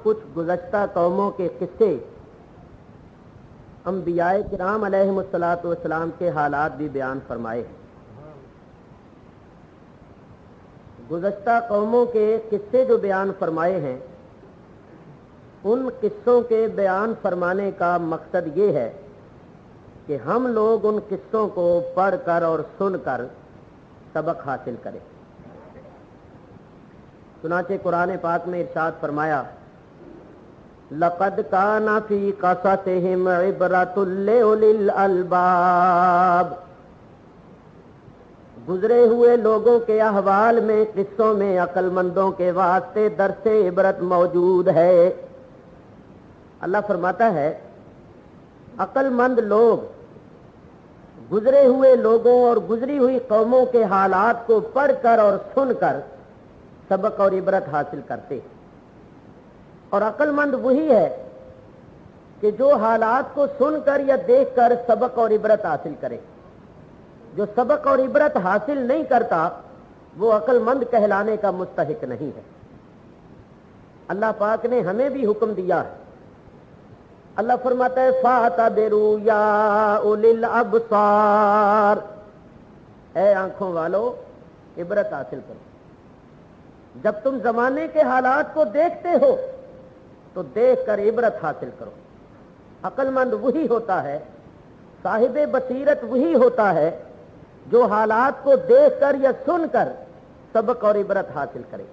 کچھ گزشتہ قوموں کے قصے انبیاء کرام علیہم الصلاۃ والسلام کے حالات بھی بیان فرمائے ہیں۔ گزشتہ قوموں کے قصے جو بیان فرمائے ہیں، ان قصوں کے بیان فرمانے کا مقصد یہ ہے کہ ہم لوگ ان قصوں کو پڑھ کر اور سن کر سبق حاصل کریں۔ چنانچہ قرآن پاک میں ارشاد فرمایا، لَقَدْ كَانَ فِي قَصَصِهِمْ عِبْرَةٌ لِّأُولِي الْأَلْبَابِ، گزرے ہوئے لوگوں کے احوال میں، قصوں میں عقل مندوں کے واسطے درس عبرت موجود ہے۔ اللہ فرماتا ہے عقل مند لوگ گزرے ہوئے لوگوں اور گزری ہوئی قوموں کے حالات کو پڑھ کر اور سن کر سبق اور عبرت حاصل کرتے ہیں۔ اور عقل مند وہی ہے کہ جو حالات کو سن کر یا دیکھ کر سبق اور عبرت حاصل کرے۔ جو سبق اور عبرت حاصل نہیں کرتا وہ عقل مند کہلانے کا مستحق نہیں ہے۔ اللہ پاک نے ہمیں بھی حکم دیا ہے۔ اللہ فرماتا ہے فَاعْتَبِرُوا يَا أُولِي الْأَبْصَارِ، اے آنکھوں والو عبرت حاصل کرو۔ جب تم زمانے کے حالات کو دیکھتے ہو تو دیکھ کر عبرت حاصل کرو۔ عقل مند وہی ہوتا ہے، صاحب بصیرت وہی ہوتا ہے جو حالات کو دیکھ کر یا سن کر سبق اور عبرت حاصل کرے۔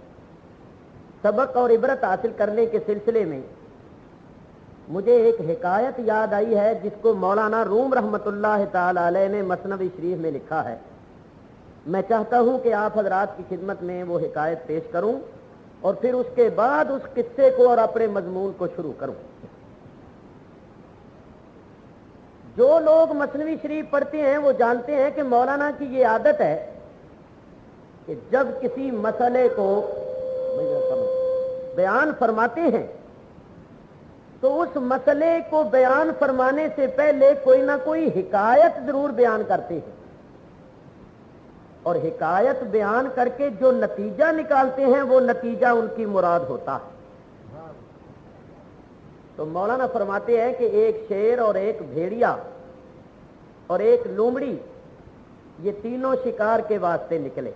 سبق اور عبرت حاصل کرنے کے سلسلے میں مجھے ایک حکایت یاد آئی ہے جس کو مولانا روم رحمۃ اللہ تعالی علیہ نے مثنوی شریف میں لکھا ہے۔ میں چاہتا ہوں کہ آپ حضرات کی خدمت میں وہ حکایت پیش کروں اور پھر اس کے بعد اس قصے کو اور اپنے مضمون کو شروع کروں۔ جو لوگ مثنوی شریف پڑھتے ہیں وہ جانتے ہیں کہ مولانا کی یہ عادت ہے کہ جب کسی مسئلے کو بیان فرماتے ہیں تو اس مسئلے کو بیان فرمانے سے پہلے کوئی نہ کوئی حکایت ضرور بیان کرتے ہیں، اور حکایت بیان کر کے جو نتیجہ نکالتے ہیں وہ نتیجہ ان کی مراد ہوتا ہے۔ تو مولانا فرماتے ہیں کہ ایک شیر اور ایک بھیڑیا اور ایک لومڑی، یہ تینوں شکار کے واسطے نکلے،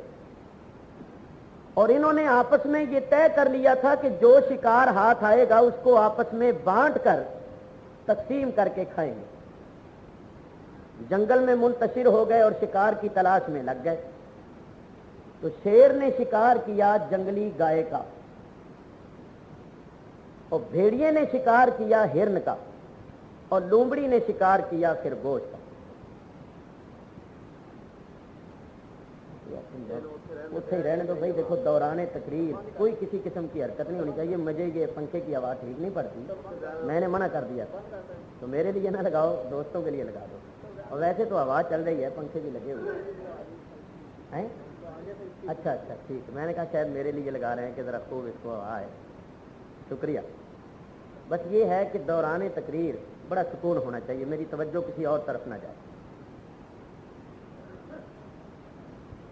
اور انہوں نے آپس میں یہ طے کر لیا تھا کہ جو شکار ہاتھ آئے گا اس کو آپس میں بانٹ کر تقسیم کر کے کھائیں گے۔ جنگل میں منتشر ہو گئے اور شکار کی تلاش میں لگ گئے۔ تو شیر نے شکار کیا جنگلی گائے کا، اور بھیڑیے نے شکار کیا ہرن کا، اور لومڑی نے شکار کیا خرگوش کا۔ اتنے ہی رہنے دو بھائی، دیکھو دوران تقریر کوئی کسی قسم کی حرکت نہیں ہونی چاہیے۔ مجھے یہ پنکھے کی آواز ٹھیک نہیں پڑتی، میں نے منع کر دیا تو میرے لیے نہ لگاؤ، دوستوں کے لیے لگا دو۔ اور ویسے تو آواز چل رہی ہے، پنکھے بھی لگے ہوئے ہیں۔ اچھا ٹھیک، میں نے کہا شاید میرے لیے لگا رہے ہیں کہ ذرا خوب اس کو ہوا ہے۔ شکریہ۔ بس یہ ہے کہ دوران تقریر بڑا سکون ہونا چاہیے، میری توجہ کسی اور طرف نہ جائے۔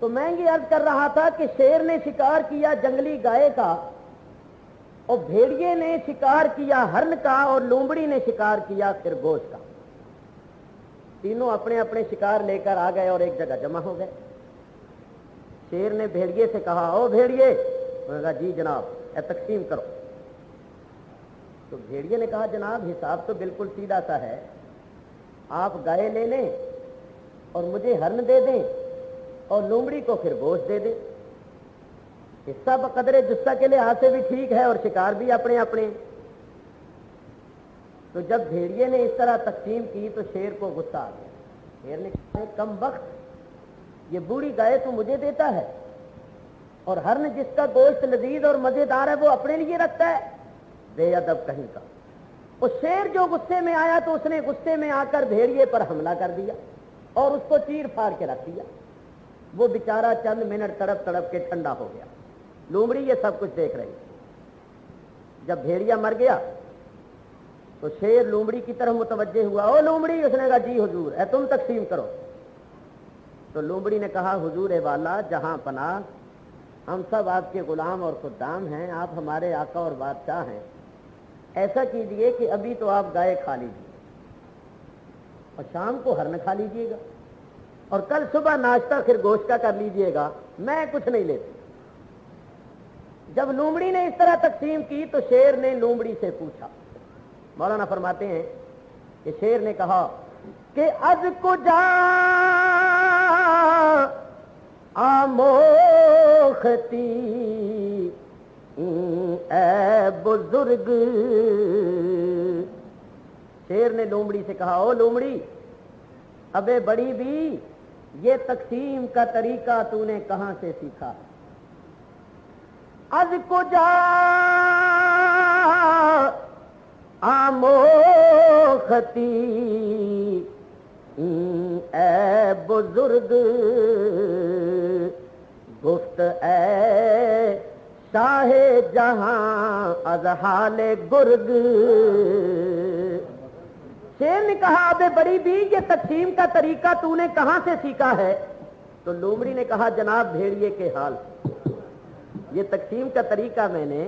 تو میں یہ عرض کر رہا تھا کہ شیر نے شکار کیا جنگلی گائے کا، اور بھیڑیے نے شکار کیا ہرن کا، اور لومڑی نے شکار کیا خرگوش کا۔ تینوں اپنے اپنے شکار لے کر آ گئے اور ایک جگہ جمع ہو گئے۔ شیر نے بھیڑیے سے کہا، او بھیڑیے، انہوں نے کہا جی جناب، تقسیم کرو۔ تو بھیڑیے نے کہا جناب حساب تو بالکل سیدھا سا ہے، آپ گائے لے لیں اور مجھے ہرن دے دیں اور لومڑی کو خرگوش دے دیں، حصہ بقدر جسہ کے لحاظ سے بھی ٹھیک ہے اور شکار بھی اپنے اپنے۔ تو جب بھیڑیے نے اس طرح تقسیم کی تو شیر کو غصہ آ گیا۔ شیر نے کہا کم وقت، یہ بوڑھی گائے تو مجھے دیتا ہے، اور ہرن جس کا گوشت لذیذ اور مزیدار ہے وہ اپنے لیے رکھتا ہے، بے ادب کہیں کا۔ اور شیر جو غصے میں آیا تو اس نے غصے میں آ کر بھیڑیے پر حملہ کر دیا اور اس کو چیر پھاڑ کے رکھ دیا۔ وہ بیچارہ چند منٹ تڑپ تڑپ کے ٹھنڈا ہو گیا۔ لومڑی یہ سب کچھ دیکھ رہی۔ جب بھیڑیا مر گیا تو شیر لومڑی کی طرف متوجہ ہوا، او لومڑی، اس نے کہا جی حضور، اے تم تقسیم کرو۔ تو لومڑی نے کہا حضور والا جہاں پناہ، ہم سب آپ کے غلام اور خدام ہیں، آپ ہمارے آقا اور بادشاہ ہیں، ایسا کیجئے کہ ابھی تو آپ گائے کھا لیجیے اور شام کو ہرن کھا لیجیے گا، اور کل صبح ناشتہ پھر گوشت کا کر لیجیے گا، میں کچھ نہیں لیتی۔ جب لومڑی نے اس طرح تقسیم کی تو شیر نے لومڑی سے پوچھا، مولانا فرماتے ہیں کہ شیر نے کہا کہ از کجا آموختی اے بزرگ، شیر نے لومڑی سے کہا، او لومڑی، ابے بڑی بھی، یہ تقسیم کا طریقہ تو نے کہاں سے سیکھا؟ از کجا آموختی اے بزرگ، گفت اے شاہ جہاں از حال گرگ۔ شیر نے کہا ابے بڑی بھی، یہ تقسیم کا طریقہ تو نے کہاں سے سیکھا ہے؟ تو لومڑی نے کہا جناب بھیڑیے کے حال سے، یہ تقسیم کا طریقہ میں نے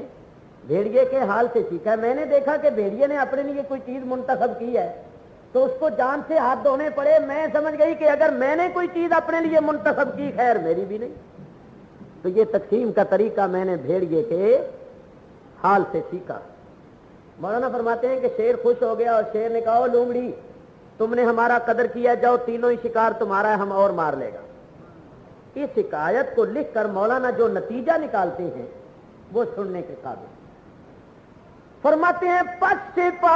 بھیڑیے کے حال سے سیکھا ہے۔ میں نے دیکھا کہ بھیڑیے نے اپنے لیے کوئی چیز منتخب کی ہے تو اس کو جان سے ہاتھ دھونے پڑے، میں سمجھ گئی کہ اگر میں نے کوئی چیز اپنے لیے منتخب کی، خیر میری بھی نہیں، تو یہ تقسیم کا طریقہ میں نے بھیڑیے کے حال سے سیکھا۔ مولانا فرماتے ہیں کہ شیر خوش ہو گیا اور شیر نے کہا، او لومڑی، تم نے ہمارا قدر کیا، جاؤ تینوں ہی شکار تمہارا ہے، ہم اور مار لے گا۔ اس حکایت کو لکھ کر مولانا جو نتیجہ نکالتے ہیں وہ سننے کے قابل۔ فرماتے ہیں پس پاس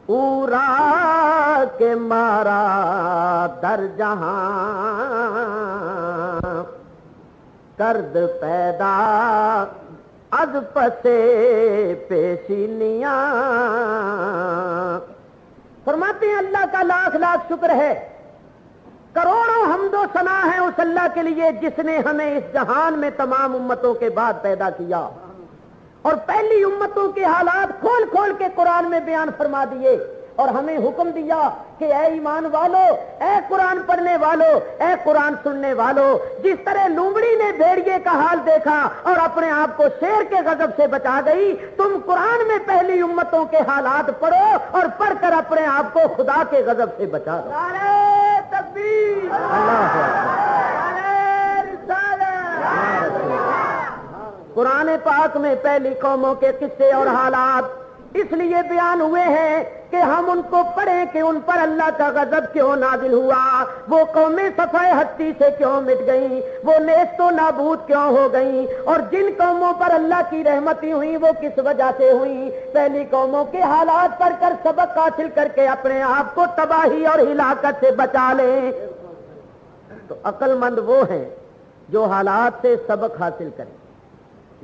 پورا کے مارا در جہاں، کرد پیدا از پسے پیشینیاں۔ فرماتے ہیں اللہ کا لاکھ لاکھ شکر ہے، کروڑوں حمد و ثنا ہے اس اللہ کے لیے جس نے ہمیں اس جہان میں تمام امتوں کے بعد پیدا کیا اور پہلی امتوں کے حالات کھول کھول کے قرآن میں بیان فرما دیے، اور ہمیں حکم دیا کہ اے ایمان والو، اے قرآن پڑھنے والو، اے قرآن سننے والو، جس طرح لومڑی نے بھیڑیے کا حال دیکھا اور اپنے آپ کو شیر کے غضب سے بچا گئی، تم قرآن میں پہلی امتوں کے حالات پڑھو اور پڑھ کر اپنے آپ کو خدا کے غضب سے بچا دو۔ نعرہ تکبیر، اللہ قرآن پاک میں پہلی قوموں کے قصے اور حالات اس لیے بیان ہوئے ہیں کہ ہم ان کو پڑھیں کہ ان پر اللہ کا غضب کیوں نازل ہوا، وہ قومیں صفحہ ہستی سے کیوں مٹ گئیں، وہ نیست و نابود کیوں ہو گئیں، اور جن قوموں پر اللہ کی رحمتیں ہوئیں وہ کس وجہ سے ہوئیں۔ پہلی قوموں کے حالات پڑھ کر سبق حاصل کر کے اپنے آپ کو تباہی اور ہلاکت سے بچا لیں۔ تو عقل مند وہ ہیں جو حالات سے سبق حاصل کریں،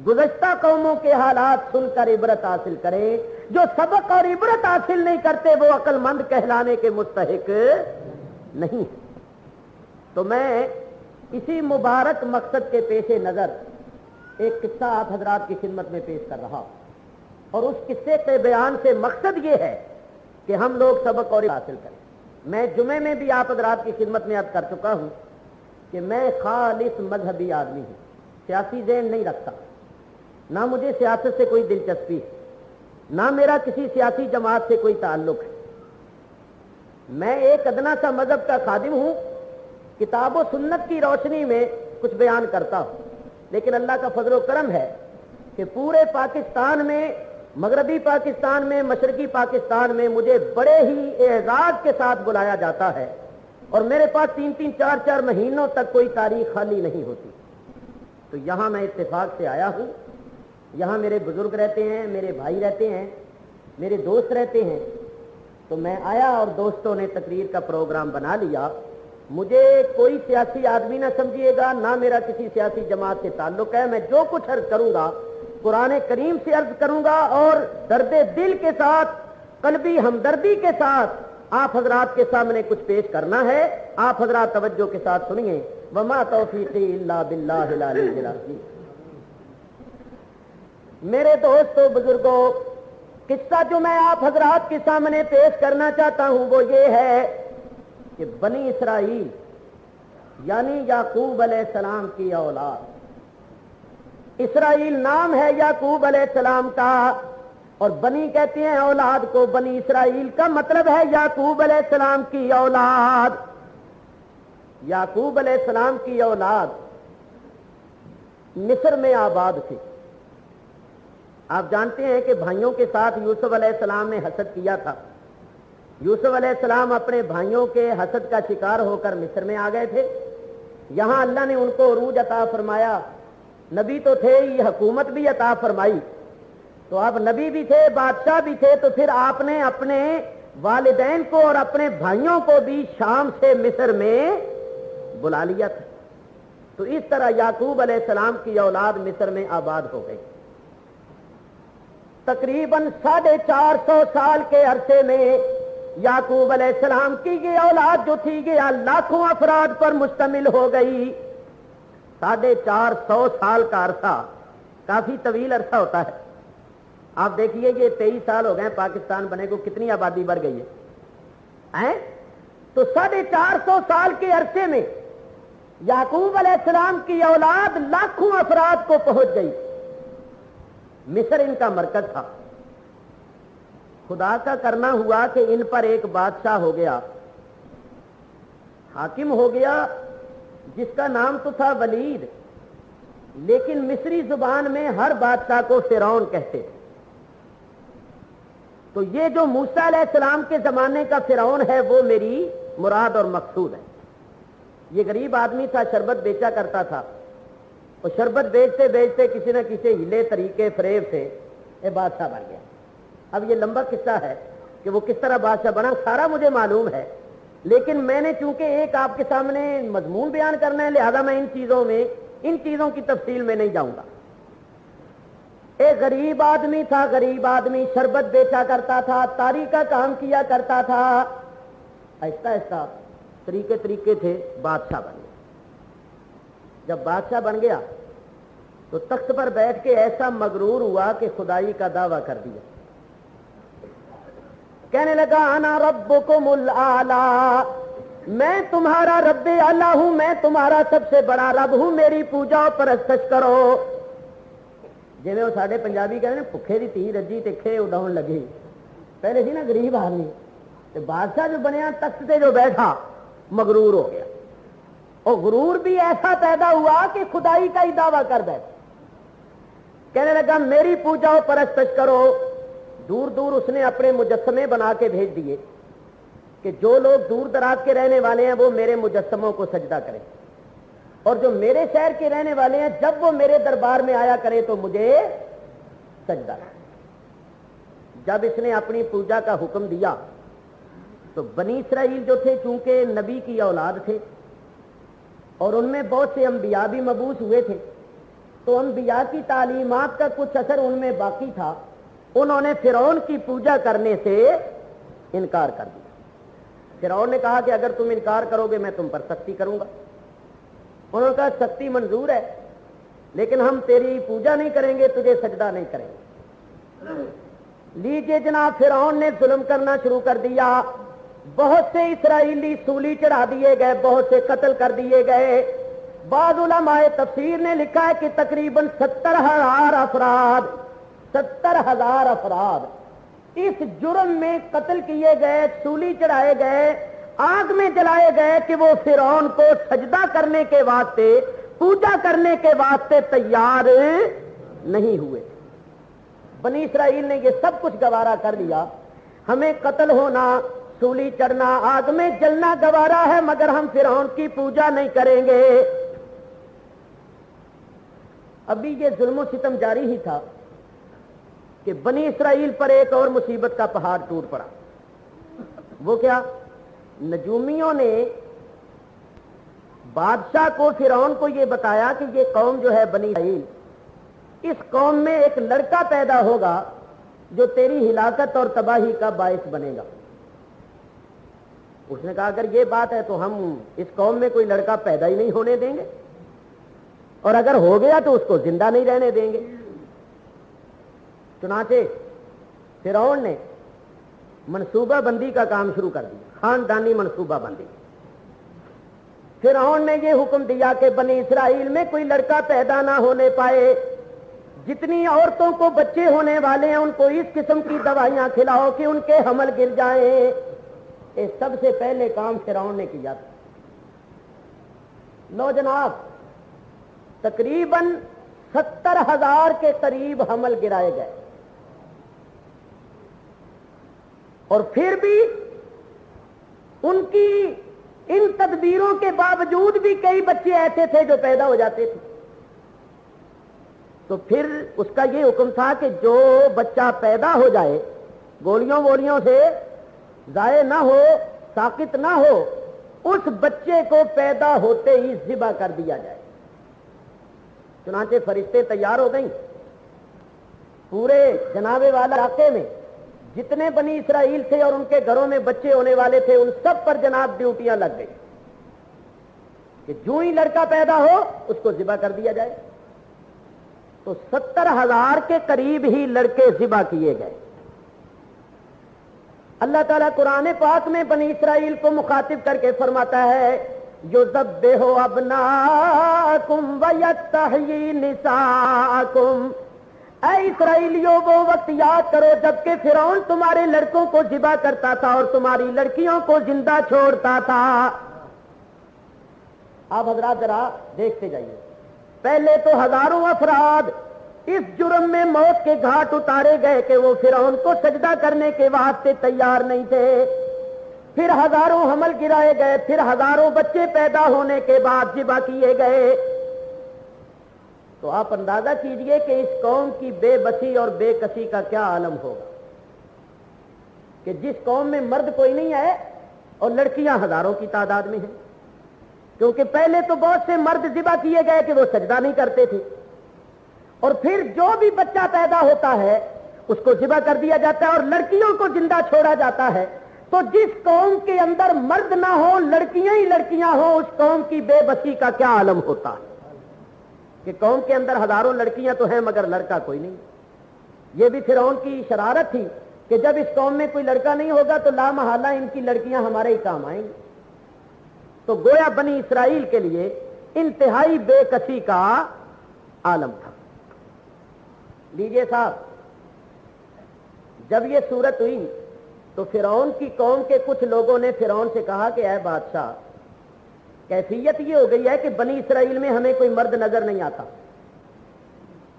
گزشتہ قوموں کے حالات سن کر عبرت حاصل کرے۔ جو سبق اور عبرت حاصل نہیں کرتے وہ عقل مند کہلانے کے مستحق نہیں۔ تو میں اسی مبارک مقصد کے پیش نظر ایک قصہ آپ حضرات کی خدمت میں پیش کر رہا، اور اس قصے کے بیان سے مقصد یہ ہے کہ ہم لوگ سبق اور حاصل کریں۔ میں جمعے میں بھی آپ حضرات کی خدمت میں عرض کر چکا ہوں کہ میں خالص مذہبی آدمی ہوں، سیاسی ذہن نہیں رکھتا، نہ مجھے سیاست سے کوئی دلچسپی ہے، نہ میرا کسی سیاسی جماعت سے کوئی تعلق ہے۔ میں ایک ادنا سا مذہب کا خادم ہوں، کتاب و سنت کی روشنی میں کچھ بیان کرتا ہوں، لیکن اللہ کا فضل و کرم ہے کہ پورے پاکستان میں، مغربی پاکستان میں، مشرقی پاکستان میں مجھے بڑے ہی اعزاز کے ساتھ بلایا جاتا ہے، اور میرے پاس 3-3 4-4 مہینوں تک کوئی تاریخ خالی نہیں ہوتی۔ تو یہاں میں اتفاق سے آیا ہوں، یہاں میرے بزرگ رہتے ہیں، میرے بھائی رہتے ہیں، میرے دوست رہتے ہیں، تو میں آیا اور دوستوں نے تقریر کا پروگرام بنا لیا۔ مجھے کوئی سیاسی آدمی نہ سمجھیے گا، نہ میرا کسی سیاسی جماعت سے تعلق ہے۔ میں جو کچھ عرض کروں گا قرآن کریم سے عرض کروں گا، اور درد دل کے ساتھ، قلبی ہمدردی کے ساتھ آپ حضرات کے سامنے کچھ پیش کرنا ہے۔ آپ حضرات توجہ کے ساتھ سنیے۔ وما توفیقی الا باللہ العلی العظیم۔ میرے دوستو، بزرگوں، قصہ جو میں آپ حضرات کے سامنے پیش کرنا چاہتا ہوں وہ یہ ہے کہ بنی اسرائیل یعنی یعقوب علیہ السلام کی اولاد. اسرائیل نام ہے یعقوب علیہ السلام کا, اور بنی کہتے ہیں اولاد کو. بنی اسرائیل کا مطلب ہے یعقوب علیہ السلام کی اولاد. یعقوب علیہ السلام کی اولاد مصر میں آباد تھے. آپ جانتے ہیں کہ بھائیوں کے ساتھ یوسف علیہ السلام نے حسد کیا تھا. یوسف علیہ السلام اپنے بھائیوں کے حسد کا شکار ہو کر مصر میں آ گئے تھے. یہاں اللہ نے ان کو عروج عطا فرمایا. نبی تو تھے, یہ حکومت بھی عطا فرمائی. تو آپ نبی بھی تھے, بادشاہ بھی تھے, تو پھر آپ نے اپنے والدین کو اور اپنے بھائیوں کو بھی شام سے مصر میں بلا لیا تھا. تو اس طرح یعقوب علیہ السلام کی اولاد مصر میں آباد ہو گئی. تقریباً 450 سال کے عرصے میں یعقوب علیہ السلام کی یہ اولاد جو تھی یہ لاکھوں افراد پر مشتمل ہو گئی. 450 سال کا عرصہ کافی طویل عرصہ ہوتا ہے. آپ دیکھیے یہ 23 سال ہو گئے پاکستان بنے کو, کتنی آبادی بڑھ گئی ہے. تو 450 سال کے عرصے میں یعقوب علیہ السلام کی اولاد لاکھوں افراد کو پہنچ گئی. مصر ان کا مرکز تھا. خدا کا کرنا ہوا کہ ان پر ایک بادشاہ ہو گیا, حاکم ہو گیا, جس کا نام تو تھا ولید, لیکن مصری زبان میں ہر بادشاہ کو فرعون کہتے تھے. تو یہ جو موسیٰ علیہ السلام کے زمانے کا فرعون ہے وہ میری مراد اور مقصود ہے. یہ غریب آدمی تھا, شربت بیچا کرتا تھا, اور شربت بیچتے بیچتے کسی نہ کسی ہلے طریقے فریب سے یہ بادشاہ بن گیا. اب یہ لمبا قصہ ہے کہ وہ کس طرح بادشاہ بنا, سارا مجھے معلوم ہے, لیکن میں نے چونکہ ایک آپ کے سامنے مضمون بیان کرنا ہے, لہذا میں ان چیزوں کی تفصیل میں نہیں جاؤں گا. ایک غریب آدمی تھا, غریب آدمی شربت بیچا کرتا تھا, تاری کا کام کیا کرتا تھا. آہستہ آہستہ طریقے تھے, بادشاہ بن گیا. جب بادشاہ بن گیا تو تخت پر بیٹھ کے ایسا مغرور ہوا کہ خدائی کا دعویٰ کر دیا. کہنے لگا انا ربکم الاعلی, میں تمہارا رب اعلیٰ ہوں, میں تمہارا سب سے بڑا رب ہوں, میری پوجا اور پرستش کرو. جی وہ سارے پنجابی کہتے ہیں بھکھے دی تھی رجی تے کھے اڈاؤن لگی. پہلے سی نا غریب آدمی, تے بادشاہ جو بنیا تخت سے جو بیٹھا مغرور ہو گیا, اور غرور بھی ایسا پیدا ہوا کہ خدائی کا ہی دعویٰ کر بیٹھا. کہنے لگا میری پوجا اور پرستش کرو. دور دور اس نے اپنے مجسمے بنا کے بھیج دیے کہ جو لوگ دور دراز کے رہنے والے ہیں وہ میرے مجسموں کو سجدہ کریں, اور جو میرے شہر کے رہنے والے ہیں جب وہ میرے دربار میں آیا کرے تو مجھے سجدہ کریں. جب اس نے اپنی پوجا کا حکم دیا تو بنی اسرائیل جو تھے چونکہ نبی کی اولاد تھے اور ان میں بہت سے انبیاء بھی مبعوث ہوئے تھے, تو انبیاء کی تعلیمات کا کچھ اثر ان میں باقی تھا. انہوں نے فرعون کی پوجا کرنے سے انکار کر دیا. فرعون نے کہا کہ اگر تم انکار کرو گے میں تم پر سختی کروں گا. انہوں نے کہا سختی منظور ہے, لیکن ہم تیری پوجا نہیں کریں گے, تجھے سجدہ نہیں کریں گے. لیجیے جناب, فرعون نے ظلم کرنا شروع کر دیا. بہت سے اسرائیلی سولی چڑھا دیے گئے, بہت سے قتل کر دیے گئے. بعض علماء تفسیر نے لکھا ہے کہ تقریباً 70,000 افراد اس جرم میں قتل کیے گئے, سولی چڑھائے گئے, آگ میں جلائے گئے کہ وہ فرعون کو سجدہ کرنے کے واسطے, پوجا کرنے کے واسطے تیار نہیں ہوئے. بنی اسرائیل نے یہ سب کچھ گوارا کر لیا, ہمیں قتل ہونا, سولی چڑھنا, آگ میں جلنا گوارا ہے, مگر ہم فرعون کی پوجا نہیں کریں گے. ابھی یہ ظلم و ستم جاری ہی تھا کہ بنی اسرائیل پر ایک اور مصیبت کا پہاڑ ٹوٹ پڑا. وہ کیا؟ نجومیوں نے بادشاہ کو, فرعون کو یہ بتایا کہ یہ قوم جو ہے بنی اسرائیل, اس قوم میں ایک لڑکا پیدا ہوگا جو تیری ہلاکت اور تباہی کا باعث بنے گا. اس نے کہا اگر یہ بات ہے تو ہم اس قوم میں کوئی لڑکا پیدا ہی نہیں ہونے دیں گے, اور اگر ہو گیا تو اس کو زندہ نہیں رہنے دیں گے. چنانچہ فرعون نے منصوبہ بندی کا کام شروع کر دیا, خاندانی منصوبہ بندی. فرعون نے یہ حکم دیا کہ بنی اسرائیل میں کوئی لڑکا پیدا نہ ہونے پائے، جتنی عورتوں کو بچے ہونے والے ہیں ان کو اس قسم کی دوائیاں کھلاؤ کہ ان کے حمل گر جائیں۔ یہ سب سے پہلے کام فرعون نے کیا تھا۔ لو جناب، تقریباً 70,000 کے قریب حمل گرائے گئے، اور پھر بھی ان کی ان تدبیروں کے باوجود بھی کئی بچے ایسے تھے جو پیدا ہو جاتے تھے۔ تو پھر اس کا یہ حکم تھا کہ جو بچہ پیدا ہو جائے گولیوں وولیوں سے ضائع نہ ہو، ساقط نہ ہو، اس بچے کو پیدا ہوتے ہی ذبح کر دیا جائے۔ چنانچہ فرشتے تیار ہو گئیں، پورے جناب والا علاقے میں جتنے بنی اسرائیل تھے اور ان کے گھروں میں بچے ہونے والے تھے ان سب پر جناب ڈیوٹیاں لگ گئی کہ جو ہی لڑکا پیدا ہو اس کو ذبح کر دیا جائے۔ تو 70,000 کے قریب ہی لڑکے ذبح کیے گئے۔ اللہ تعالیٰ قرآن پاک میں بنی اسرائیل کو مخاطب کر کے فرماتا ہے یذبح ابناکم ویستحیی نساءکم، اے اسرائیلیوں وہ وقت یاد کرو جبکہ فرعون تمہارے لڑکوں کو ذبح کرتا تھا اور تمہاری لڑکیوں کو زندہ چھوڑتا تھا۔ آپ حضرات ذرا دیکھتے جائیے، پہلے تو ہزاروں افراد اس جرم میں موت کے گھاٹ اتارے گئے کہ وہ فرعون کو سجدہ کرنے کے واسطے تیار نہیں تھے، پھر ہزاروں حمل گرائے گئے، پھر ہزاروں بچے پیدا ہونے کے بعد ذبح کیے گئے۔ تو آپ اندازہ کیجئے کہ اس قوم کی بے بسی اور بے کسی کا کیا عالم ہوگا کہ جس قوم میں مرد کوئی نہیں ہے اور لڑکیاں ہزاروں کی تعداد میں ہیں، کیونکہ پہلے تو بہت سے مرد ذبح کیے گئے کہ وہ سجدہ نہیں کرتے تھے، اور پھر جو بھی بچہ پیدا ہوتا ہے اس کو ذبح کر دیا جاتا ہے اور لڑکیوں کو زندہ چھوڑا جاتا ہے۔ تو جس قوم کے اندر مرد نہ ہو، لڑکیاں ہی لڑکیاں ہوں، اس قوم کی بے بسی کا کیا عالم ہوتا ہے کہ قوم کے اندر ہزاروں لڑکیاں تو ہیں مگر لڑکا کوئی نہیں۔ یہ بھی فرعون کی شرارت تھی کہ جب اس قوم میں کوئی لڑکا نہیں ہوگا تو لا محالہ ان کی لڑکیاں ہمارے ہی کام آئیں گی۔ تو گویا بنی اسرائیل کے لیے انتہائی بے کسی کا عالم تھا۔ لیجئے صاحب، جب یہ صورت ہوئی تو فرعون کی قوم کے کچھ لوگوں نے فرعون سے کہا کہ اے بادشاہ، کیفیت یہ ہو گئی ہے کہ بنی اسرائیل میں ہمیں کوئی مرد نظر نہیں آتا،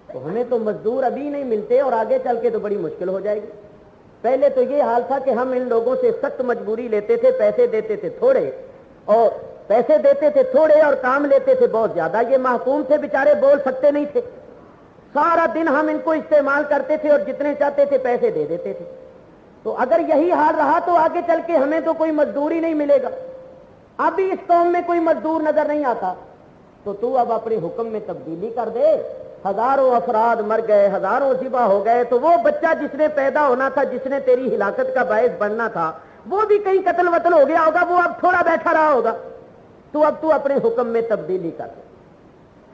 تو ہمیں تو مزدور ابھی نہیں ملتے اور آگے چل کے تو بڑی مشکل ہو جائے گی۔ پہلے تو یہ حال تھا کہ ہم ان لوگوں سے سخت مجبوری لیتے تھے، پیسے دیتے تھے تھوڑے اور کام لیتے تھے بہت زیادہ۔ یہ محکوم تھے بیچارے، بول سکتے نہیں تھے، سارا دن ہم ان کو استعمال کرتے تھے اور جتنے چاہتے تھے پیسے دے دیتے تھے۔ تو اگر یہی حال رہا تو آگے چل کے ہمیں تو کوئی مزدور ہی نہیں ملے گا۔ اب بھی اس قوم میں کوئی مزدور نظر نہیں آتا، تو اب اپنے حکم میں تبدیلی کر دے۔ ہزاروں افراد مر گئے، ہزاروں ذبح ہو گئے، تو وہ بچہ جس نے پیدا ہونا تھا، جس نے تیری ہلاکت کا باعث بننا تھا، وہ بھی کہیں قتل وتل ہو گیا ہوگا، وہ اب تھوڑا بیٹھا رہا ہوگا، تو اب تو اپنے حکم میں تبدیلی کر دے۔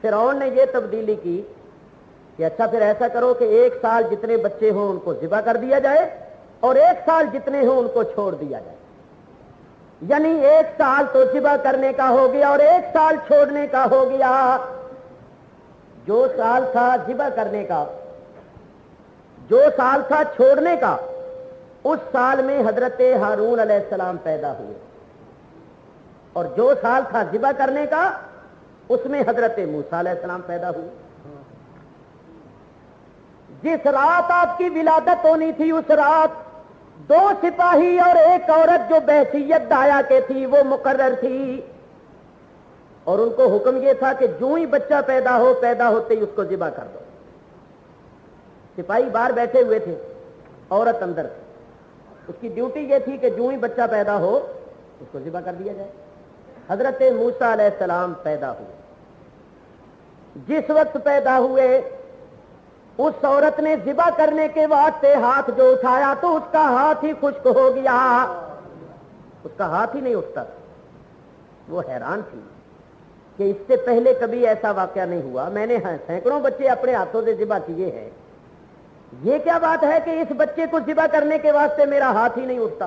فرعون نے یہ تبدیلی کی کہ اچھا پھر ایسا کرو کہ 1 سال جتنے بچے ہوں ان کو ذبح کر دیا جائے اور 1 سال جتنے ہوں ان کو چھوڑ دیا جائے، یعنی 1 سال تو ذبح کرنے کا ہو گیا اور 1 سال چھوڑنے کا ہو گیا۔ جو سال تھا ذبح کرنے کا، جو سال تھا چھوڑنے کا، اس سال میں حضرت ہارون علیہ السلام پیدا ہوئے، اور جو سال تھا ذبح کرنے کا اس میں حضرت موسیٰ علیہ السلام پیدا ہوئے۔ جس رات آپ کی ولادت ہونی تھی اس رات 2 سپاہی اور 1 عورت جو بحیثیت دایا کے تھی وہ مقرر تھی، اور ان کو حکم یہ تھا کہ جو ہی بچہ پیدا ہوتے ہی اس کو ذبح کر دو۔ سپاہی باہر بیٹھے ہوئے تھے، عورت اندر تھی، اس کی ڈیوٹی یہ تھی کہ جو ہی بچہ پیدا ہو اس کو ذبح کر دیا جائے۔ حضرت موسیٰ علیہ السلام پیدا ہوئے، جس وقت پیدا ہوئے اس عورت نے ذبح کرنے کے واسطے ہاتھ جو اٹھایا تو اس کا ہاتھ ہی خشک ہو گیا، اس کا ہاتھ ہی نہیں اٹھتا تھا۔ وہ حیران تھی کہ اس سے پہلے کبھی ایسا واقعہ نہیں ہوا، میں نے سینکڑوں بچے اپنے ہاتھوں سے ذبح کیے ہیں، یہ کیا بات ہے کہ اس بچے کو ذبح کرنے کے واسطے میرا ہاتھ ہی نہیں اٹھتا۔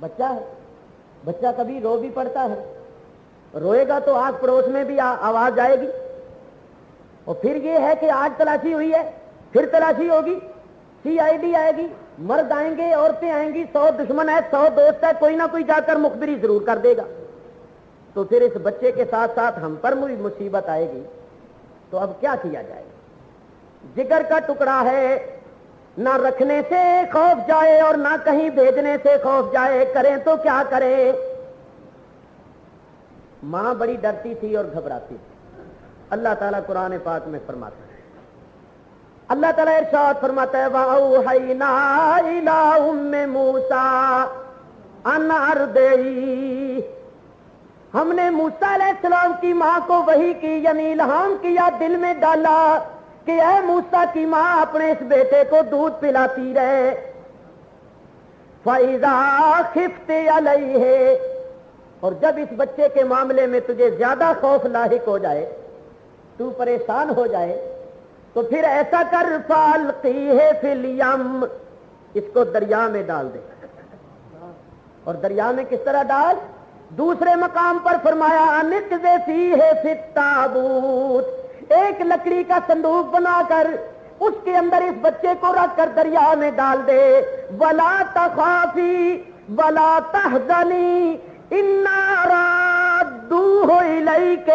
بچہ ہے, بچہ کبھی رو بھی پڑتا ہے, روئے گا تو آس پڑوس میں بھی آواز آئے گی. اور پھر یہ ہے کہ آج تلاشی ہوئی ہے, پھر تلاشی ہوگی, CID آئے گی, مرد آئیں گے, عورتیں آئیں گی, 100 دشمن ہے, 100 دوست ہے, کوئی نہ کوئی جا کر مخبری ضرور کر دے گا. تو پھر اس بچے کے ساتھ ساتھ ہم پر بھی مصیبت آئے گی. تو اب کیا کیا جائے گا؟ جگر کا ٹکڑا ہے, نہ رکھنے سے خوف جائے اور نہ کہیں بھیجنے سے خوف جائے, کریں تو کیا کریں؟ ماں بڑی ڈرتی تھی اور گھبراتی تھی. اللہ تعالیٰ قرآن پاک میں فرماتا ہے, اللہ تعالیٰ ارشاد فرماتا ہے وَأَوْحَيْنَا إِلَىٰ أُمِّ مُوسَىٰ أَنْ أَرْضِعِيهِ, ہم نے موسیٰ علیہ السلام کی ماں کو وحی کی, یعنی الہام کیا, دل میں ڈالا کہ اے موسیٰ کی ماں اپنے اس بیٹے کو دودھ پلاتی رہے. فَإِذَا خِفْتِ عَلَيْهِ, اور جب اس بچے کے معاملے میں تجھے زیادہ خوف لاحق ہو جائے, تو پریشان ہو جائے, تو پھر ایسا کر فَأَلْقِيهِ فِي الْيَمِّ, اس کو دریا میں ڈال دے. اور دریا میں کس طرح ڈال؟ دوسرے مقام پر فرمایا اَنِقْذِ فِيهِ فِي التَّابُوتِ, ایک لکڑی کا صندوق بنا کر اس کے اندر اس بچے کو رکھ کر دریا میں ڈال دے. وَلَا تَخَافِي وَلَا تَحْزَنِي إِنَّا رَادُّوهُ إِلَيْكِ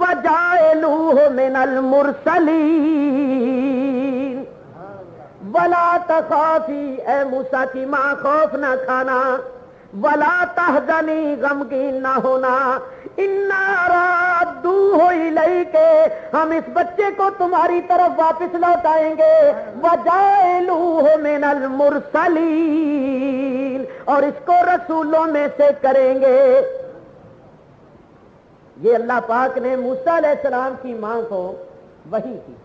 وَجَاعِلُوهُ مِنَ الْمُرْسَلِينَ. وَلَا تَخَافِي, اے موسیٰ کی ماں خوف نہ کھانا, وَلَا تَحْزَنِي, غمگین نہ ہونا, إِنَّا رَادُّوهُ إِلَيْكِ, ہم اس بچے کو تمہاری طرف واپس لوٹائیں گے. وَجَاعِلُوهُ مِنَ الْمُرْسَلِينَ, اور اس کو رسولوں میں سے کریں گے. یہ اللہ پاک نے موسیٰ علیہ السلام کی ماں کو وحی کی.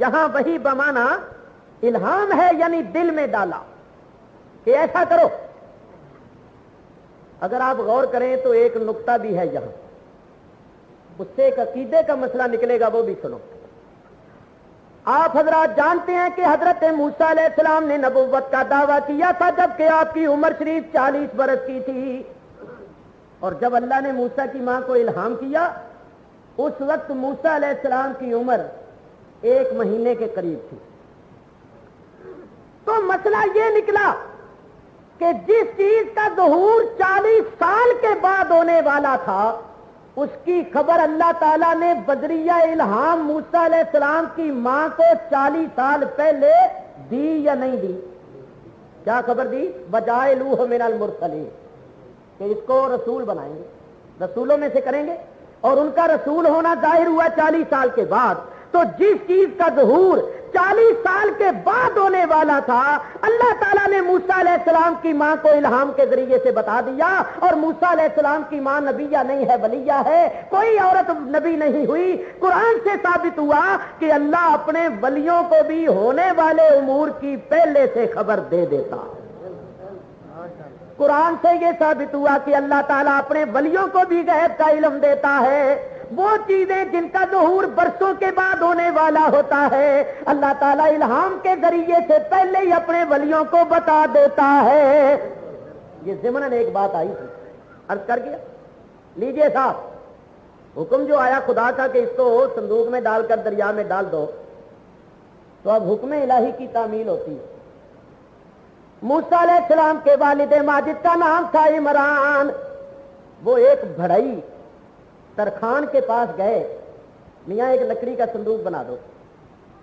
یہاں وحی بمانا الہام ہے, یعنی دل میں ڈالا کہ ایسا کرو. اگر آپ غور کریں تو ایک نقطہ بھی ہے یہاں, اس سے ایک عقیدے کا مسئلہ نکلے گا, وہ بھی سنو. آپ حضرات جانتے ہیں کہ حضرت موسیٰ علیہ السلام نے نبوت کا دعویٰ کیا تھا جبکہ آپ کی عمر شریف 40 برس کی تھی. اور جب اللہ نے موسیٰ کی ماں کو الہام کیا, اس وقت موسیٰ علیہ السلام کی عمر 1 مہینے کے قریب تھی. تو مسئلہ یہ نکلا کہ جس چیز کا ظہور 40 سال کے بعد ہونے والا تھا, اس کی خبر اللہ تعالیٰ نے بدریہ الہام موسیٰ علیہ السلام کی ماں کو 40 سال پہلے دی یا نہیں دی؟ کیا خبر دی؟ وَجَاعِلُوهُ مِنَ الْمُرْسَلِينَ, کہ اس کو رسول بنائیں گے, رسولوں میں سے کریں گے. اور ان کا رسول ہونا ظاہر ہوا 40 سال کے بعد. تو جس چیز کا ظہور 40 سال کے بعد ہونے والا تھا, اللہ تعالیٰ نے موسیٰ علیہ السلام کی ماں کو الہام کے ذریعے سے بتا دیا. اور موسیٰ علیہ السلام کی ماں نبیہ نہیں ہے, ولیہ ہے, کوئی عورت نبی نہیں ہوئی. قرآن سے ثابت ہوا کہ اللہ اپنے ولیوں کو بھی ہونے والے امور کی پہلے سے خبر دے دیتا. قرآن سے یہ ثابت ہوا کہ اللہ تعالیٰ اپنے ولیوں کو بھی غیب کا علم دیتا ہے. وہ چیزیں جن کا ظہور برسوں کے بعد ہونے والا ہوتا ہے, اللہ تعالیٰ الہام کے ذریعے سے پہلے ہی اپنے ولیوں کو بتا دیتا ہے. یہ ضمناً ایک بات آئی تھی, عرض کر گیا. لیجئے صاحب, حکم جو آیا خدا کا کہ اس کو صندوق میں ڈال کر دریا میں ڈال دو, تو اب حکم الہی کی تعمیل ہوتی ہے. موسیٰ علیہ السلام کے والد ماجد کا نام تھا عمران. وہ ایک بڑھئی ترخان کے پاس گئے, میاں ایک لکڑی کا صندوق بنا دو,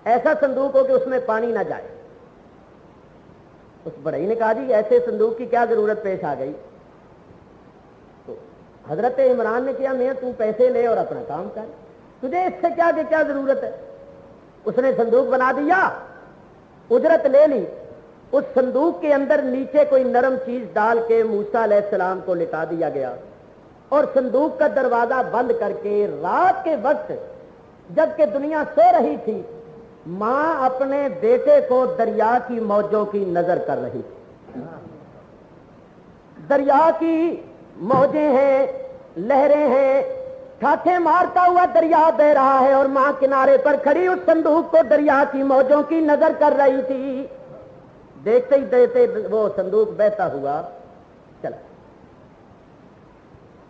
ایسا صندوق ہو کہ اس میں پانی نہ جائے. اس بڑھئی نے کہا جی ایسے صندوق کی کیا ضرورت پیش آ گئی؟ تو حضرت عمران نے کیا, میاں تو پیسے لے اور اپنا کام کر, تجھے اس سے کیا ضرورت ہے. اس نے صندوق بنا دیا, اجرت لے لی. اس صندوق کے اندر نیچے کوئی نرم چیز ڈال کے موسیٰ علیہ السلام کو لٹا دیا گیا, اور صندوق کا دروازہ بند کر کے رات کے وقت جبکہ دنیا سو رہی تھی, ماں اپنے بیٹے کو دریا کی موجوں کی نظر کر رہی تھی. دریا کی موجیں ہیں, لہریں ہیں, ٹھاٹھیں مارتا ہوا دریا بہ رہا ہے, اور ماں کنارے پر کھڑی اس صندوق کو دریا کی موجوں کی نظر کر رہی تھی. دیکھتے ہی دیکھتے وہ صندوق بہتا ہوا